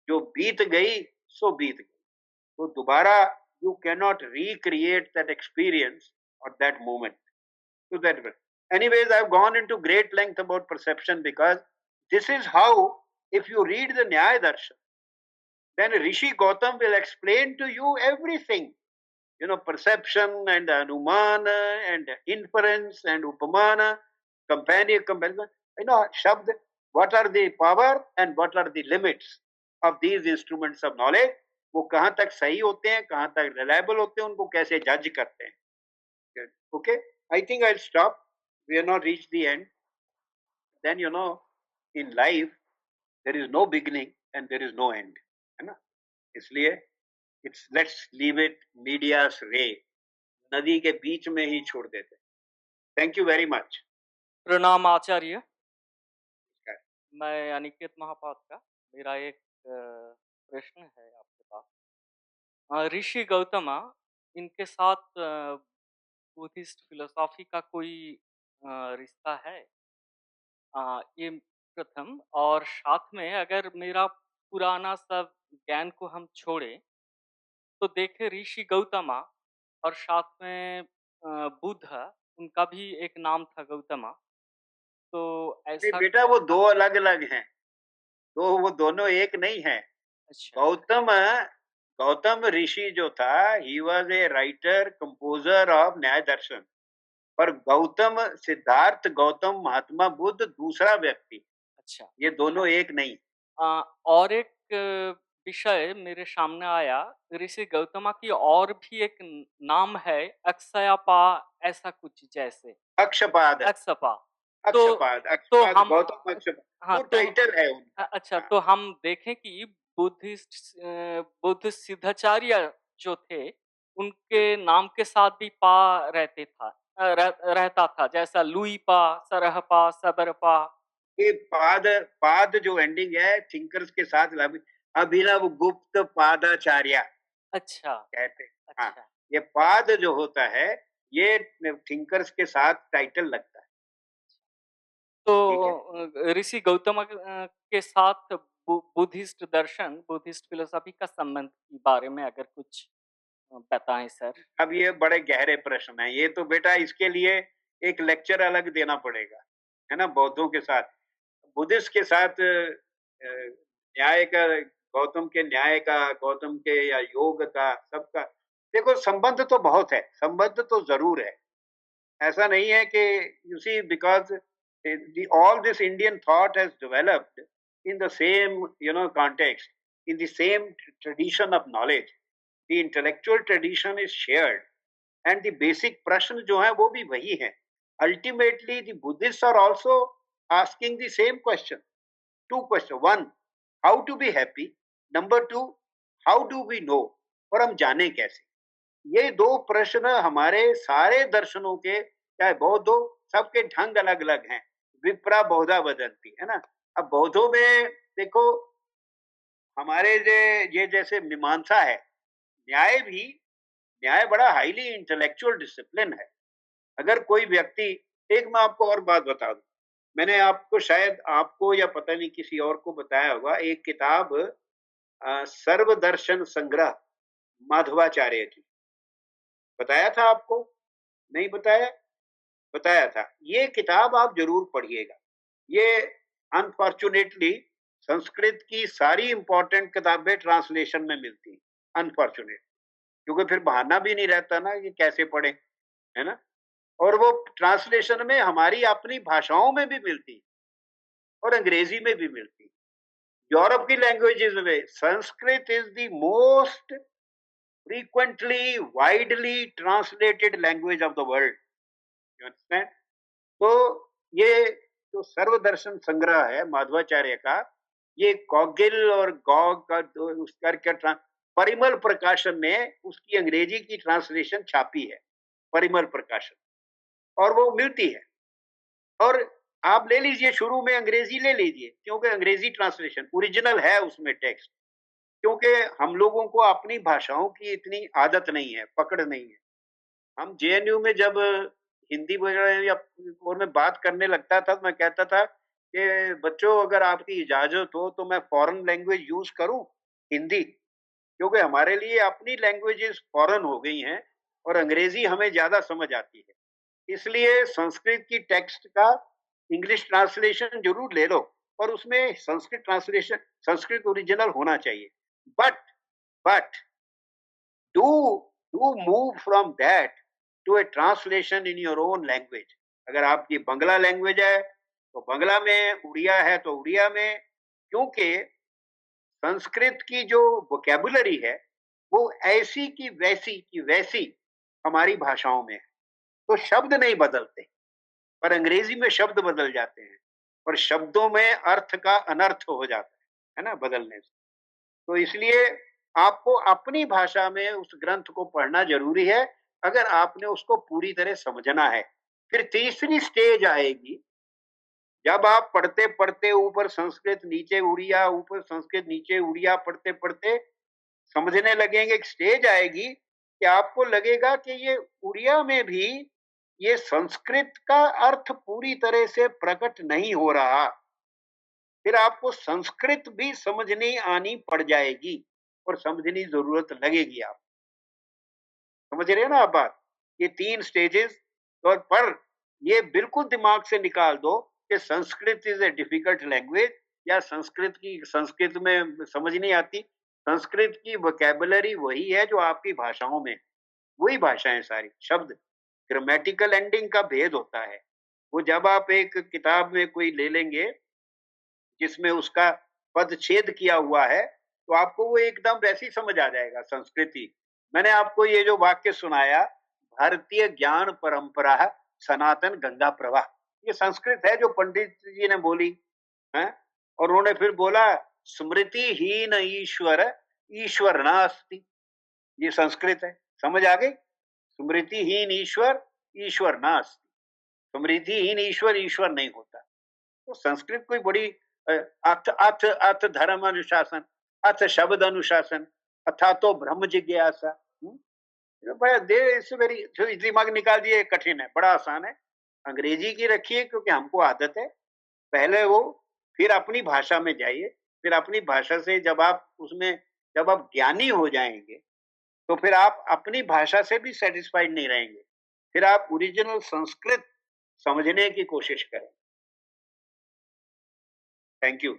जो बीत गई सो बीत गई, तो दोबारा you cannot recreate that experience or that moment. So that way. Anyways, I've gone into great length about perception because this is how, if you read the Nyaya Darshan, then Rishi Gautam will explain to you everything. You know, perception and anumana and inference and upamana, companion, comparison. You know, Shabd, what are the power and what are the limits of these instruments of knowledge? वो कहाँ तक सही होते हैं, कहाँ तक reliable होते हैं, उनको कैसे जज करते हैं। Okay, I think I stop, we are not reach the end. Then you know, in life there is no beginning and there is no end, है ना? इसलिए इट्स लेट्स लीव इट मीडियास रे, नदी के बीच में ही छोड़ देते। Thank you very much. प्रणाम आचार्य, मैं अनिकेत महापात्रा। मेरा एक प्रश्न है आपके पास। ऋषि गौतम, इनके साथ बुद्धिस्ट फिलोसॉफी का कोई रिश्ता है? ये प्रथम, और साथ में अगर मेरा पुराना सब ज्ञान को हम छोड़े तो देखे ऋषि गौतम और साथ में बुद्ध, उनका भी एक नाम था गौतम। तो ऐसा बेटा वो दो अलग अलग हैं, तो वो दोनों एक नहीं है। अच्छा। गौतम ऋषि जो था, he was a writer composer of न्याय दर्शन, पर गौतम, सिद्धार्थ गौतम महात्मा बुद्ध दूसरा व्यक्ति। अच्छा, ये दोनों एक नहीं। और एक विषय मेरे सामने आया, ऋषि गौतम की और भी एक नाम है, अक्षयपा, ऐसा कुछ जैसे अक्षपाद, अक्षपा। तो हम गौतम अक्षपाद, हाँ, वो टाइटल है उनका। अच्छा, तो हम देखें कि बुद्ध सिद्धाचार्य जो थे, उनके नाम के साथ भी पा रहता था, जैसा लुईपा, सरहपा, सबरपा। ये पाद जो एंडिंग है थिंकर्स के साथ, अभिनव गुप्त पादाचार्य अच्छा कहते हैं। अच्छा। हाँ, ये पाद जो होता है, ये थिंकर्स के साथ टाइटल लगता है। तो ऋषि गौतम के साथ बुद्धिस्ट दर्शन, बुद्धिस्ट फिलोसॉफी का संबंध के बारे में अगर कुछ बताएं सर। अब ये बड़े गहरे प्रश्न है, ये तो बेटा इसके लिए एक लेक्चर अलग देना पड़ेगा, है ना? बौद्धों के साथ, बुद्धिस्ट के साथ न्याय का, गौतम के न्याय का, गौतम के या योग का, सबका देखो संबंध तो बहुत है, संबंध तो जरूर है। ऐसा नहीं है कि you see, because all this Indian thought has developed in the same, you know, context, in the same tradition of knowledge. The intellectual tradition is shared, and the basic प्रश्न जो है वो भी वही है। Ultimately, the Buddhists are also asking the same question. 2 question, 1 how to be happy, number 2 how do we know, और हम जाने कैसे। ये 2 प्रश्न हमारे सारे दर्शनों के, चाहे बौद्ध हो, सबके ढंग अलग अलग हैं। विप्रा बहुधा वदंती, है ना। अब बौद्धों में देखो, हमारे ये जैसे मीमांसा है, न्याय भी, न्याय बड़ा हाईली इंटेलेक्चुअल डिसिप्लिन है। अगर कोई व्यक्ति, एक मैं आपको और बात बता दूं, मैंने आपको, शायद आपको या पता नहीं किसी और को बताया होगा, एक किताब सर्वदर्शन संग्रह माधवाचार्य की, बताया था आपको? नहीं बताया? बताया था। ये किताब आप जरूर पढ़िएगा। ये अनफॉर्चुनेटली संस्कृत की सारी इंपॉर्टेंट किताबें ट्रांसलेशन में मिलती हैं, अनफॉर्चुनेट, क्योंकि फिर बहाना भी नहीं रहता ना कि कैसे पढ़े, है ना। और वो ट्रांसलेशन में हमारी अपनी भाषाओं में भी मिलती और अंग्रेजी में भी मिलती। यूरोप की लैंग्वेजेस में Sanskrit is the most frequently widely translated language of the world, you understand. तो ये जो सर्वदर्शन संग्रह है माधवाचार्य का, ये कॉगिल और गॉग का उसका परिमल प्रकाशन ने उसकी अंग्रेजी की ट्रांसलेशन छापी है, परिमल प्रकाशन, और वो मिलती है। और आप ले लीजिए, शुरू में अंग्रेजी ले लीजिए, क्योंकि अंग्रेजी ट्रांसलेशन ओरिजिनल है उसमें टेक्स्ट, क्योंकि हम लोगों को अपनी भाषाओं की इतनी आदत नहीं है, पकड़ नहीं है। हम जेएनयू में जब हिंदी वगैरह या और में बात करने लगता था, मैं कहता था कि बच्चों अगर आपकी इजाजत हो तो मैं फॉरेन लैंग्वेज यूज करूं, हिंदी, क्योंकि हमारे लिए अपनी लैंग्वेजेस फॉरेन हो गई हैं और अंग्रेजी हमें ज्यादा समझ आती है। इसलिए संस्कृत की टेक्स्ट का इंग्लिश ट्रांसलेशन जरूर ले लो, और उसमें संस्कृत ट्रांसलेशन, संस्कृत ओरिजिनल होना चाहिए। But do move from that to a translation in your own language. अगर आपकी बंगला लैंग्वेज है तो बंगला में, उड़िया है तो उड़िया में, क्योंकि संस्कृत की जो वोकेबुलरी है वो ऐसी की वैसी हमारी भाषाओं में है। तो शब्द नहीं बदलते, पर अंग्रेजी में शब्द बदल जाते हैं, और शब्दों में अर्थ का अनर्थ हो जाता है ना, बदलने से। तो इसलिए आपको अपनी भाषा में उस ग्रंथ को पढ़ना जरूरी है, अगर आपने उसको पूरी तरह समझना है। फिर तीसरी स्टेज आएगी, जब आप पढ़ते पढ़ते ऊपर संस्कृत नीचे उड़िया, ऊपर संस्कृत नीचे उड़िया पढ़ते पढ़ते समझने लगेंगे, एक स्टेज आएगी कि आपको लगेगा कि ये उड़िया में भी ये संस्कृत का अर्थ पूरी तरह से प्रकट नहीं हो रहा। फिर आपको संस्कृत भी समझनी आनी पड़ जाएगी और समझनी जरूरत लगेगी। आप समझ रहे हैं ना आप बात? ये 3 स्टेजेस, और पर ये बिल्कुल दिमाग से निकाल दो कि Sanskrit is a difficult language, या संस्कृत में समझ नहीं आती। संस्कृत की वोकैबुलरी वही है जो आपकी भाषाओं में, वही भाषाएं सारी, शब्द, ग्रामेटिकल एंडिंग का भेद होता है। वो जब आप एक किताब में कोई ले लेंगे जिसमें उसका पदच्छेद किया हुआ है, तो आपको वो एकदम वैसे ही समझ आ जाएगा संस्कृति। मैंने आपको ये जो वाक्य सुनाया, भारतीय ज्ञान परंपरा सनातन गंगा प्रवाह, ये संस्कृत है जो पंडित जी ने बोली है। और उन्होंने फिर बोला स्मृतिहीन ईश्वर ईश्वर नास्ति, ये संस्कृत है। समझ आ गई? स्मृतिहीन ईश्वर ईश्वर नास्ति, स्मृतिहीन ईश्वर ईश्वर नहीं होता। तो संस्कृत कोई बड़ी अर्थ अर्थ अर्थ धर्म अनुशासन, अर्थ शब्द अनुशासन, अथा तो ब्रह्म जिज्ञासा, बड़ा वेरी दिमाग निकाल दिए, कठिन है, बड़ा आसान है। अंग्रेजी की रखिए क्योंकि हमको आदत है, पहले वो, फिर अपनी भाषा में जाइए। फिर अपनी भाषा से जब आप उसमें, जब आप ज्ञानी हो जाएंगे तो फिर आप अपनी भाषा से भी सेटिस्फाइड नहीं रहेंगे, फिर आप ओरिजिनल संस्कृत समझने की कोशिश करें। Thank you.